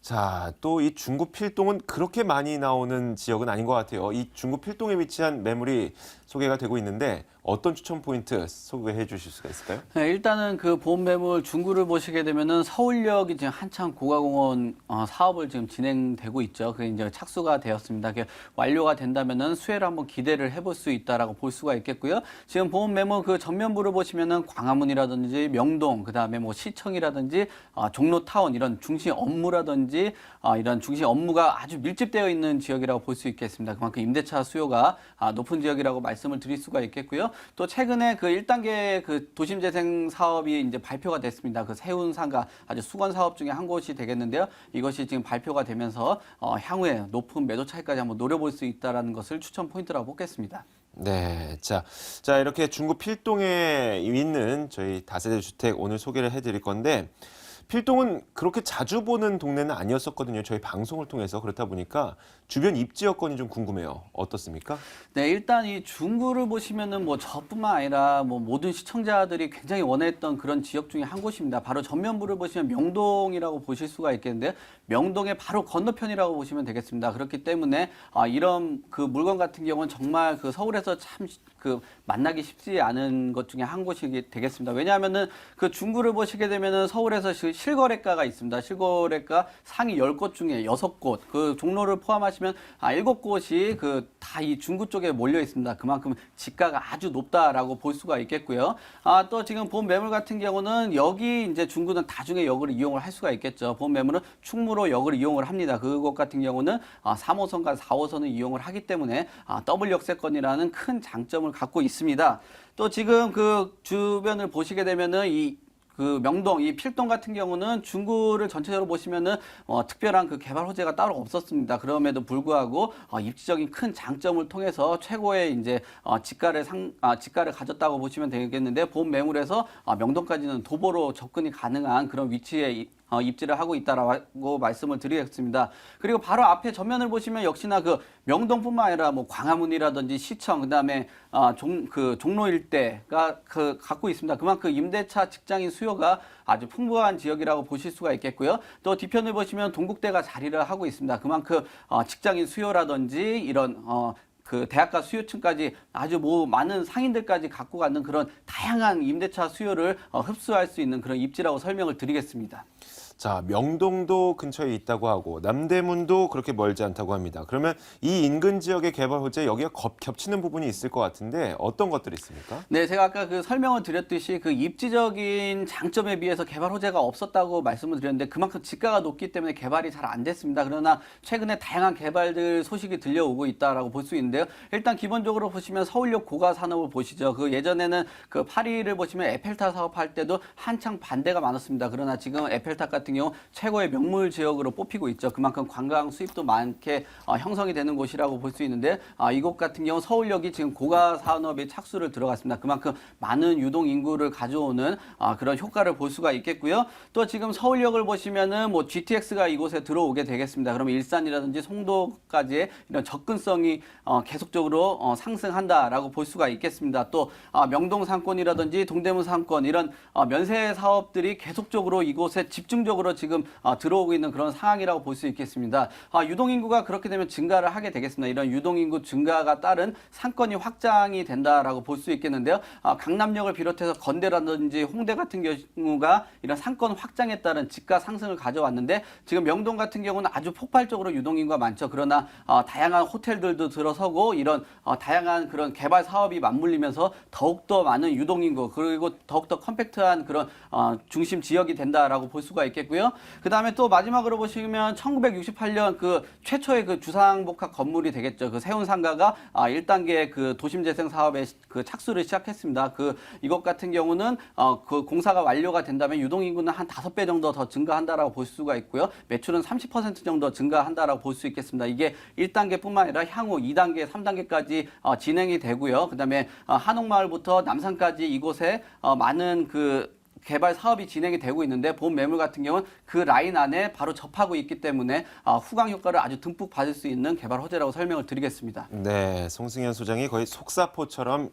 자, 또 이 중구 필동은 그렇게 많이 나오는 지역은 아닌 것 같아요. 이 중구 필동에 위치한 매물이 소개가 되고 있는데 어떤 추천 포인트 소개해 주실 수가 있을까요? 네, 일단은 그 보험 매물 중구를 보시게 되면은 서울역이 지금 한창 고가공원 사업을 지금 진행되고 있죠. 그게 이제 착수가 되었습니다. 그게 완료가 된다면은 수혜를 한번 기대를 해볼 수 있다라고 볼 수가 있겠고요. 지금 보험 매물 그 전면부를 보시면은 광화문이라든지 명동, 그다음에 뭐 시청이라든지 종로타운 이런 중심 업무라든지 이런 중심 업무가 아주 밀집되어 있는 지역이라고 볼 수 있겠습니다. 그만큼 임대차 수요가 높은 지역이라고 말씀을 드릴 수가 있겠고요. 또 최근에 그 1단계 그 도심재생 사업이 이제 발표가 됐습니다. 그 세운상가 아주 수건 사업 중에 한 곳이 되겠는데요. 이것이 지금 발표가 되면서 향후에 높은 매도 차익까지 한번 노려볼 수 있다는 것을 추천 포인트라고 보겠습니다. 네, 자 이렇게 중구 필동에 있는 저희 다세대 주택 오늘 소개를 해드릴 건데 필동은 그렇게 자주 보는 동네는 아니었었거든요. 저희 방송을 통해서 그렇다 보니까 주변 입지 여건이 좀 궁금해요. 어떻습니까? 네, 일단 이 중구를 보시면은 뭐 저뿐만 아니라 뭐 모든 시청자들이 굉장히 원했던 그런 지역 중에 한 곳입니다. 바로 전면부를 보시면 명동이라고 보실 수가 있겠는데요. 명동의 바로 건너편이라고 보시면 되겠습니다. 그렇기 때문에 이런 그 물건 같은 경우는 정말 그 서울에서 참 그 만나기 쉽지 않은 것 중에 한 곳이 되겠습니다. 왜냐하면은 그 중구를 보시게 되면은 서울에서 실거래가가 있습니다. 실거래가 상위 10곳 중에 6곳, 그 종로를 포함하시면 7곳이 그 다 이 중구 쪽에 몰려 있습니다. 그만큼 지가가 아주 높다라고 볼 수가 있겠고요. 또 지금 본 매물 같은 경우는 여기 이제 중구는 다중에 역을 이용을 할 수가 있겠죠. 본 매물은 충무로 역을 이용을 합니다. 그곳 같은 경우는 3호선과 4호선을 이용을 하기 때문에 더블 역세권이라는 큰 장점을 갖고 있습니다. 또 지금 그 주변을 보시게 되면은 그 명동, 이 필동 같은 경우는 중구를 전체적으로 보시면은 특별한 그 개발 호재가 따로 없었습니다. 그럼에도 불구하고 입지적인 큰 장점을 통해서 최고의 이제 지가를 가졌다고 보시면 되겠는데 본 매물에서 명동까지는 도보로 접근이 가능한 그런 위치에 입지를 하고 있다라고 말씀을 드리겠습니다. 그리고 바로 앞에 전면을 보시면 역시나 그 명동뿐만 아니라 뭐 광화문이라든지 시청, 그다음에 종로 일대가 갖고 있습니다. 그만큼 임대차 직장인 수요가 아주 풍부한 지역이라고 보실 수가 있겠고요. 또 뒤편을 보시면 동국대가 자리를 하고 있습니다. 그만큼 직장인 수요라든지 이런 그 대학가 수요층까지 아주 많은 상인들까지 갖고 가는 그런 다양한 임대차 수요를 흡수할 수 있는 그런 입지라고 설명을 드리겠습니다. 자, 명동도 근처에 있다고 하고 남대문도 그렇게 멀지 않다고 합니다. 그러면 이 인근 지역의 개발 호재 여기가 겹치는 부분이 있을 것 같은데 어떤 것들이 있습니까? 네, 제가 아까 그 설명을 드렸듯이 그 입지적인 장점에 비해서 개발 호재가 없었다고 말씀을 드렸는데 그만큼 지가가 높기 때문에 개발이 잘 안 됐습니다. 그러나 최근에 다양한 개발들 소식이 들려오고 있다라고 볼 수 있는데요. 일단 기본적으로 보시면 서울역 고가 산업을 보시죠. 그 예전에는 그 파리를 보시면 에펠탑 사업할 때도 한창 반대가 많았습니다. 그러나 지금 에펠탑 같은 경우 최고의 명물 지역으로 뽑히고 있죠. 그만큼 관광 수입도 많게 형성이 되는 곳이라고 볼 수 있는데 이곳 같은 경우 서울역이 지금 고가 산업에 착수를 들어갔습니다. 그만큼 많은 유동 인구를 가져오는 그런 효과를 볼 수가 있겠고요. 또 지금 서울역을 보시면은 뭐 GTX가 이곳에 들어오게 되겠습니다. 그러면 일산이라든지 송도까지의 이런 접근성이 계속적으로 상승한다라고 볼 수가 있겠습니다. 또 명동 상권이라든지 동대문 상권 이런 면세 사업들이 계속적으로 이곳에 집중적으로 지금 들어오고 있는 그런 상황이라고 볼 수 있겠습니다. 유동인구가 그렇게 되면 증가를 하게 되겠습니다. 이런 유동인구 증가가 따른 상권이 확장이 된다라고 볼 수 있겠는데요. 강남역을 비롯해서 건대라든지 홍대 같은 경우가 이런 상권 확장에 따른 지가 상승을 가져왔는데 지금 명동 같은 경우는 아주 폭발적으로 유동인구가 많죠. 그러나 다양한 호텔들도 들어서고 이런 다양한 그런 개발 사업이 맞물리면서 더욱더 많은 유동인구 그리고 더욱더 컴팩트한 그런 중심 지역이 된다라고 볼 수가 있겠고요. 그 다음에 또 마지막으로 보시면 1968년 그 최초의 그 주상복합 건물이 되겠죠. 그 세운상가가 1단계 그 도심재생 사업에 그 착수를 시작했습니다. 이것 같은 경우는 그 공사가 완료가 된다면 유동인구는 한 5배 정도 더 증가한다라고 볼 수가 있고요. 매출은 30% 정도 증가한다라고 볼 수 있겠습니다. 이게 1단계뿐만 아니라 향후 2단계, 3단계까지 진행이 되고요. 그 다음에 한옥마을부터 남산까지 이곳에 많은 그 개발 사업이 진행이 되고 있는데 본 매물 같은 경우는 그 라인 안에 바로 접하고 있기 때문에 후광 효과를 아주 듬뿍 받을 수 있는 개발 호재라고 설명을 드리겠습니다. 네, 송승현 소장이 거의 속사포처럼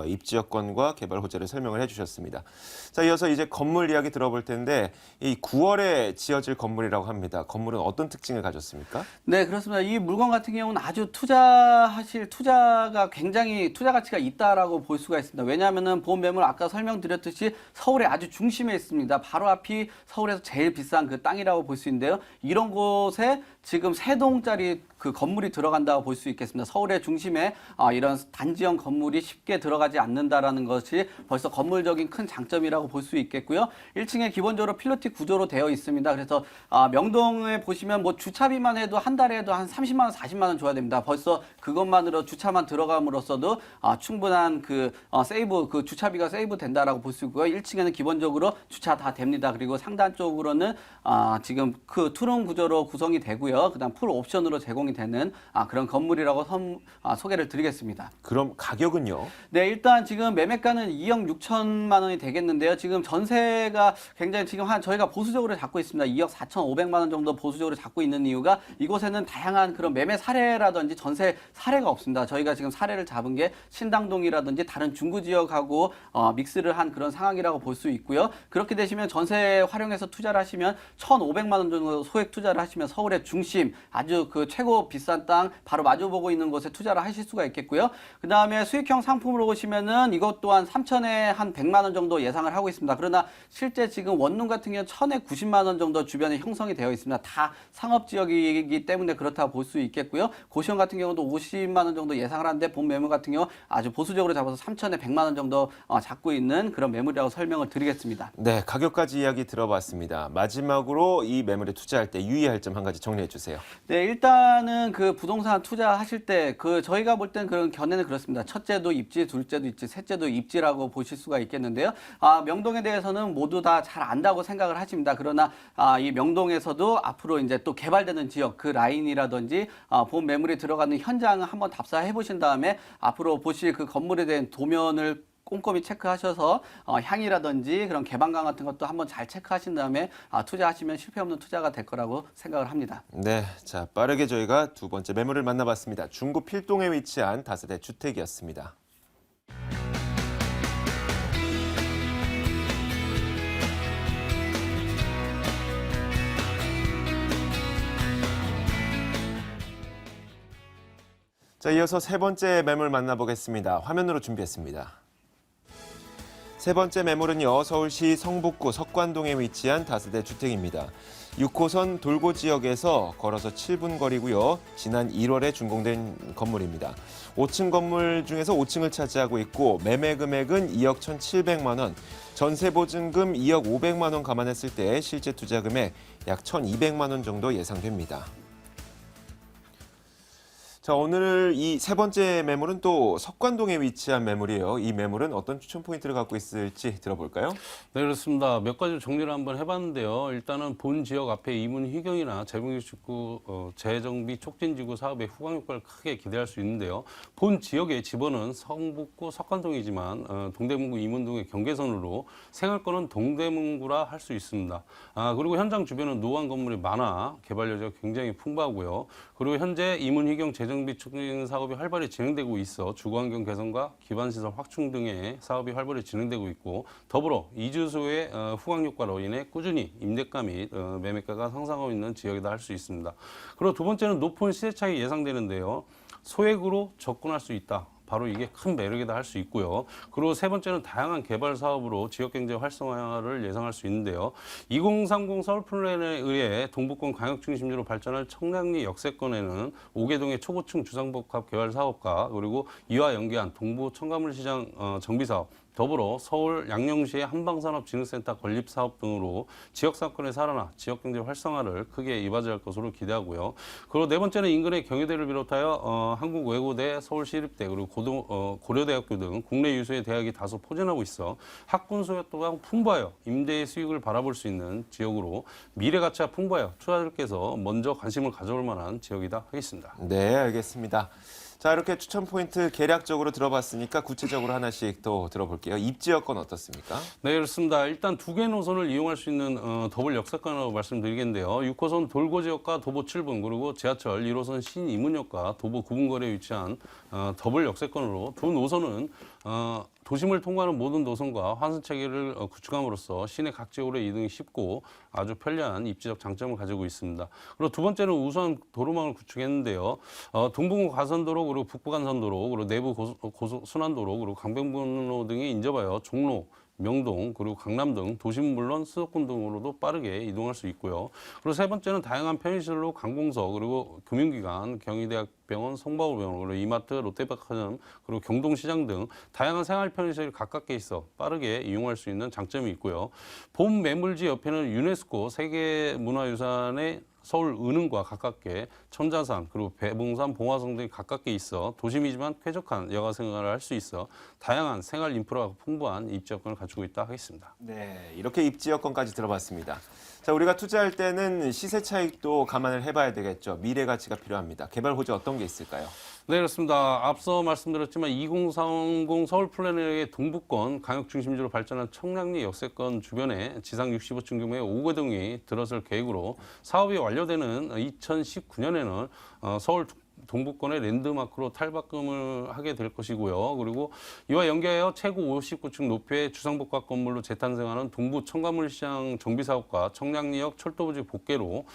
입지 여건과 개발 호재를 설명을 해주셨습니다. 자, 이어서 이제 건물 이야기 들어볼 텐데 이 9월에 지어질 건물이라고 합니다. 건물은 어떤 특징을 가졌습니까? 네, 그렇습니다. 이 물건 같은 경우는 아주 투자가 굉장히 투자 가치가 있다라고 볼 수가 있습니다. 왜냐하면은 본 매물 아까 설명드렸듯이 서울의 아주 중심에 있습니다. 바로 앞이 서울에서 제일 비싼 그 땅이라고 볼 수 있는데요. 이런 곳에 지금 3동짜리 그 건물이 들어간다고 볼 수 있겠습니다. 서울의 중심에 이런 단지형 건물이 쉽게 들어가지 않는다라는 것이 벌써 건물적인 큰 장점이라고 볼 수 있겠고요. 1층에 기본적으로 필로티 구조로 되어 있습니다. 그래서 명동에 보시면 뭐 주차비만 해도 한 달에도 한 30만 원, 40만 원 줘야 됩니다. 벌써 그것만으로 주차만 들어감으로써도 충분한 그 세이브, 그 주차비가 세이브 된다라고 볼 수 있고요. 1층에는 기본적으로 주차 다 됩니다. 그리고 상단 쪽으로는 지금 그 투룸 구조로 구성이 되고요. 그다음 풀 옵션으로 제공이 되는 그런 건물이라고 소개를 드리겠습니다. 그럼 가격은요? 네, 일단 지금 매매가는 2억 6천만 원이 되겠는데요. 지금 전세가 굉장히 지금 저희가 보수적으로 잡고 있습니다. 2억 4,500만 원 정도 보수적으로 잡고 있는 이유가 이곳에는 다양한 그런 매매 사례라든지 전세 사례가 없습니다. 저희가 지금 사례를 잡은 게 신당동이라든지 다른 중구 지역하고 믹스를 한 그런 상황이라고 볼 수 있고요. 그렇게 되시면 전세 활용해서 투자를 하시면 1,500만 원 정도 소액 투자를 하시면 서울의 중심 아주 그 최고 비싼 땅 바로 마주보고 있는 곳에 투자를 하실 수가 있겠고요. 그 다음에 수익형 상품으로 보시면은 이것 또한 3천에 한 100만 원 정도 예상을 하고 있습니다. 그러나 실제 지금 원룸 같은 경우는 1,000에 90만 원 정도 주변에 형성이 되어 있습니다. 다 상업지역이기 때문에 그렇다고 볼 수 있겠고요. 고시원 같은 경우도 50만 원 정도 예상을 하는데 본 매물 같은 경우 아주 보수적으로 잡아서 3천에 100만 원 정도 잡고 있는 그런 매물이라고 설명을 드리겠습니다. 네, 가격까지 이야기 들어봤습니다. 마지막으로 이 매물에 투자할 때 유의할 점 한 가지 정리해 주세요. 네, 일단은 그 부동산 투자하실 때 저희가 볼 땐 그런 견해는 그렇습니다. 첫째도 입지, 둘째도 입지, 셋째도 입지라고 보실 수가 있겠는데요. 명동에 대해서는 모두 다 잘 안다고 생각을 하십니다. 그러나 이 명동에서도 앞으로 이제 또 개발되는 지역 그 라인이라든지 본 매물이 들어가는 현장을 한번 답사해 보신 다음에 앞으로 보실 그 건물에 대한 도면을 꼼꼼히 체크하셔서 향이라든지 그런 개방감 같은 것도 한번 잘 체크하신 다음에 투자하시면 실패 없는 투자가 될 거라고 생각을 합니다. 네, 자 빠르게 저희가 두 번째 매물을 만나봤습니다. 중구 필동에 위치한 다세대 주택이었습니다. 자, 이어서 세 번째 매물 만나보겠습니다. 화면으로 준비했습니다. 세 번째 매물은요, 서울시 성북구 석관동에 위치한 다세대 주택입니다. 6호선 돌고 지역에서 걸어서 7분 거리고요. 지난 1월에 준공된 건물입니다. 5층 건물 중에서 5층을 차지하고 있고 매매 금액은 2억 1,700만 원, 전세 보증금 2억 500만 원 감안했을 때 실제 투자 금액 약 1,200만 원 정도 예상됩니다. 자, 오늘 이 세 번째 매물은 또 석관동에 위치한 매물이에요. 이 매물은 어떤 추천 포인트를 갖고 있을지 들어볼까요? 네, 그렇습니다. 몇 가지 정리를 한번 해봤는데요. 일단은 본 지역 앞에 이문희경이나 재봉기축구 재정비 촉진지구 사업의 후광 효과를 크게 기대할 수 있는데요. 본 지역의 집원은 성북구 석관동이지만 동대문구 이문동의 경계선으로 생활권은 동대문구라 할 수 있습니다. 그리고 현장 주변은 노후한 건물이 많아 개발 여지가 굉장히 풍부하고요. 그리고 현재 이문희경 재정비 촉진 사업이 활발히 진행되고 있어 주거환경 개선과 기반시설 확충 등의 사업이 활발히 진행되고 있고 더불어 이주소의 후광 효과로 인해 꾸준히 임대가 및 매매가가 상승하고 있는 지역이다 할 수 있습니다. 그리고 두 번째는 높은 시세 차익이 예상되는데요. 소액으로 접근할 수 있다. 바로 이게 큰 매력이다 할 수 있고요. 그리고 세 번째는 다양한 개발 사업으로 지역경제 활성화를 예상할 수 있는데요. 2030 서울 플랜에 의해 동북권 광역 중심지로 발전할 청량리 역세권에는 오개동의 초고층 주상복합 개발 사업과 그리고 이와 연계한 동부 첨가물시장 정비 사업, 더불어 서울 양령시의 한방산업진흥센터 건립사업 등으로 지역상권의 살아나 지역경제 활성화를 크게 이바지할 것으로 기대하고요. 그리고 네 번째는 인근의 경희대를 비롯하여 한국외고대, 서울시립대 그리고 고려대학교 등 국내 유수의 대학이 다소 포진하고 있어 학군 수요 또한 풍부하여 임대의 수익을 바라볼 수 있는 지역으로 미래 가치가 풍부하여 투자자들께서 먼저 관심을 가져올 만한 지역이다 하겠습니다. 네, 알겠습니다. 자, 이렇게 추천 포인트 개략적으로 들어봤으니까 구체적으로 하나씩 또 들어볼게요. 입지 여건 어떻습니까? 네, 그렇습니다. 일단 두 개 노선을 이용할 수 있는 더블 역세권으로 말씀드리겠는데요. 6호선 돌고 지역과 도보 7분, 그리고 지하철 1호선 신이문역과 도보 9분 거리에 위치한 더블 역세권으로 두 노선은 도심을 통과하는 모든 노선과 환승 체계를 구축함으로써 시내 각 지역으로 이동이 쉽고 아주 편리한 입지적 장점을 가지고 있습니다. 그리고 두 번째는 우수한 도로망을 구축했는데요. 동부 가선도로, 그리고 북부 간선도로, 그리고 내부 고속순환도로, 그리고 강변북로 등이 인접하여 종로, 명동, 그리고 강남 등 도심은 물론 수도권 등으로도 빠르게 이동할 수 있고요. 그리고 세 번째는 다양한 편의시설로 관공서, 그리고 금융기관, 경희대학병원, 성바울병원, 그리고 이마트, 롯데백화점, 그리고 경동시장 등 다양한 생활 편의시설이 가깝게 있어 빠르게 이용할 수 있는 장점이 있고요. 본 매물지 옆에는 유네스코 세계문화유산의 서울 은흥과 가깝게 첨자산, 그리고 배봉산, 봉화성 등이 가깝게 있어 도심이지만 쾌적한 여가 생활을 할 수 있어 다양한 생활 인프라가 풍부한 입지 여건을 갖추고 있다 하겠습니다. 네, 이렇게 입지 여건까지 들어봤습니다. 자, 우리가 투자할 때는 시세 차익도 감안을 해봐야 되겠죠. 미래 가치가 필요합니다. 개발 호재 어떤 게 있을까요? 네, 그렇습니다. 앞서 말씀드렸지만 2030 서울 플래너의 동북권 강역 중심지로 발전한 청량리 역세권 주변에 지상 65층 규모의 5개동이 들어설 계획으로 사업이 완료되는 2019년에는 서울 동북권의 랜드마크로 탈바꿈을 하게 될 것이고요. 그리고 이와 연계하여 최고 59층 높이의 주상복합 건물로 재탄생하는 동부 첨가물시장 정비사업과 청량리역 철도부지 복개로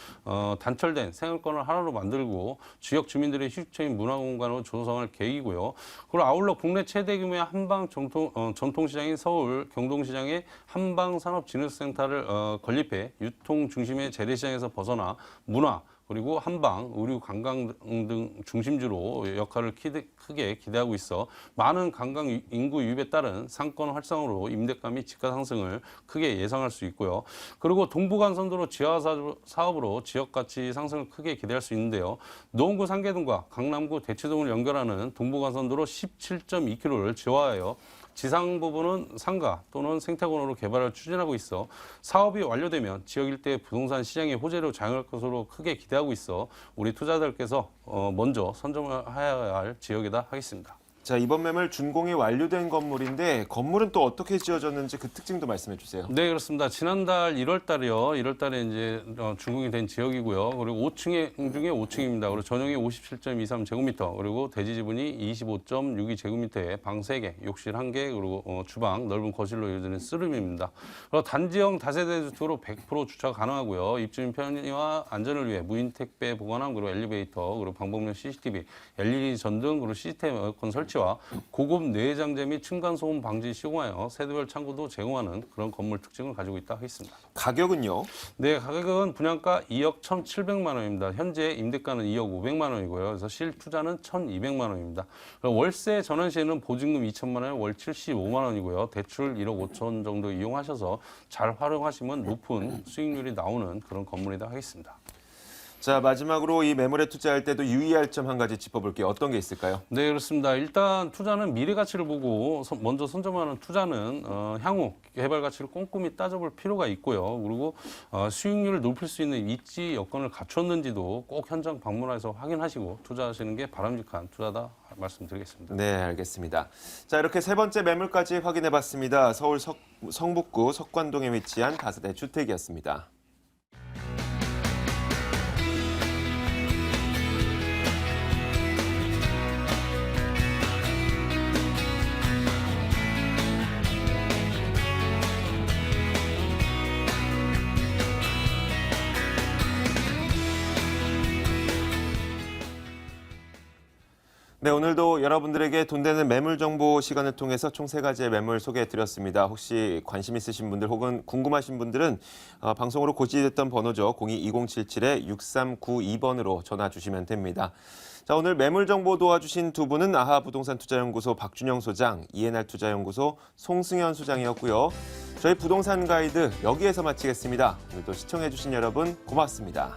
단철된 생활권을 하나로 만들고 지역 주민들의 휴식처인 문화공간으로 조성할 계획이고요. 그리고 아울러 국내 최대 규모의 한방 전통시장인 서울 경동시장의 한방산업진흥센터를 건립해 유통 중심의 재래시장에서 벗어나 문화, 그리고 한방, 의류, 관광 등 중심지로 역할을 크게 기대하고 있어 많은 관광 인구 유입에 따른 상권 활성으로 임대가 및 지가 상승을 크게 예상할 수 있고요. 그리고 동부간선도로 지하 사업으로 지역 가치 상승을 크게 기대할 수 있는데요. 노원구 상계동과 강남구 대치동을 연결하는 동부간선도로 17.2km를 지화하여 지상 부분은 상가 또는 생태권으로 개발을 추진하고 있어 사업이 완료되면 지역 일대의 부동산 시장의 호재로 작용할 것으로 크게 기대하고 있어 우리 투자자들께서 먼저 선점해야 할 지역이다 하겠습니다. 자, 이번 매물 준공이 완료된 건물인데 건물은 또 어떻게 지어졌는지 그 특징도 말씀해 주세요. 네, 그렇습니다. 지난달 1월 달이요. 1월 달에 이제 준공이 된 지역이고요. 그리고 5층 중에 5층입니다. 그리고 전용이 57.23제곱미터, 그리고 대지 지분이 25.62제곱미터에 방 3개, 욕실 1개, 그리고 주방, 넓은 거실로 이루어지는 쓰름입니다. 그리고 단지형 다세대 주택으로 100% 주차가 가능하고요. 입주민 편의와 안전을 위해 무인 택배 보관함, 그리고 엘리베이터, 그리고 방범용 CCTV, LED 전등, 그리고 시스템 에어컨 설치와 고급 내장재 및 층간 소음 방지 시공하여 세대별 창구도 제공하는 그런 건물 특징을 가지고 있다 하겠습니다. 가격은요? 네, 가격은 분양가 2억 1,700만 원입니다. 현재 임대가는 2억 500만 원이고요. 그래서 실투자는 1,200만 원입니다. 월세 전환 시에는 보증금 2천만 원에 월 75만 원이고요. 대출 1억 5천 정도 이용하셔서 잘 활용하시면 높은 수익률이 나오는 그런 건물이다 하겠습니다. 자, 마지막으로 이 매물에 투자할 때도 유의할 점 한 가지 짚어볼게요. 어떤 게 있을까요? 네, 그렇습니다. 일단 투자는 미래 가치를 보고 먼저 선점하는 투자는 향후 개발 가치를 꼼꼼히 따져볼 필요가 있고요. 그리고 수익률을 높일 수 있는 입지 여건을 갖췄는지도 꼭 현장 방문해서 확인하시고 투자하시는 게 바람직한 투자다 말씀드리겠습니다. 네, 알겠습니다. 자, 이렇게 세 번째 매물까지 확인해봤습니다. 서울 성북구 석관동에 위치한 다세대 주택이었습니다. 네, 오늘도 여러분들에게 돈 되는 매물 정보 시간을 통해서 총 3가지의 매물 소개해드렸습니다. 혹시 관심 있으신 분들 혹은 궁금하신 분들은 방송으로 고지됐던 번호죠. 02-2077-6392번으로 전화 주시면 됩니다. 자, 오늘 매물 정보 도와주신 두 분은 아하부동산투자연구소 박준영 소장, ENR투자연구소 송승현 소장이었고요. 저희 부동산 가이드 여기에서 마치겠습니다. 오늘도 시청해주신 여러분 고맙습니다.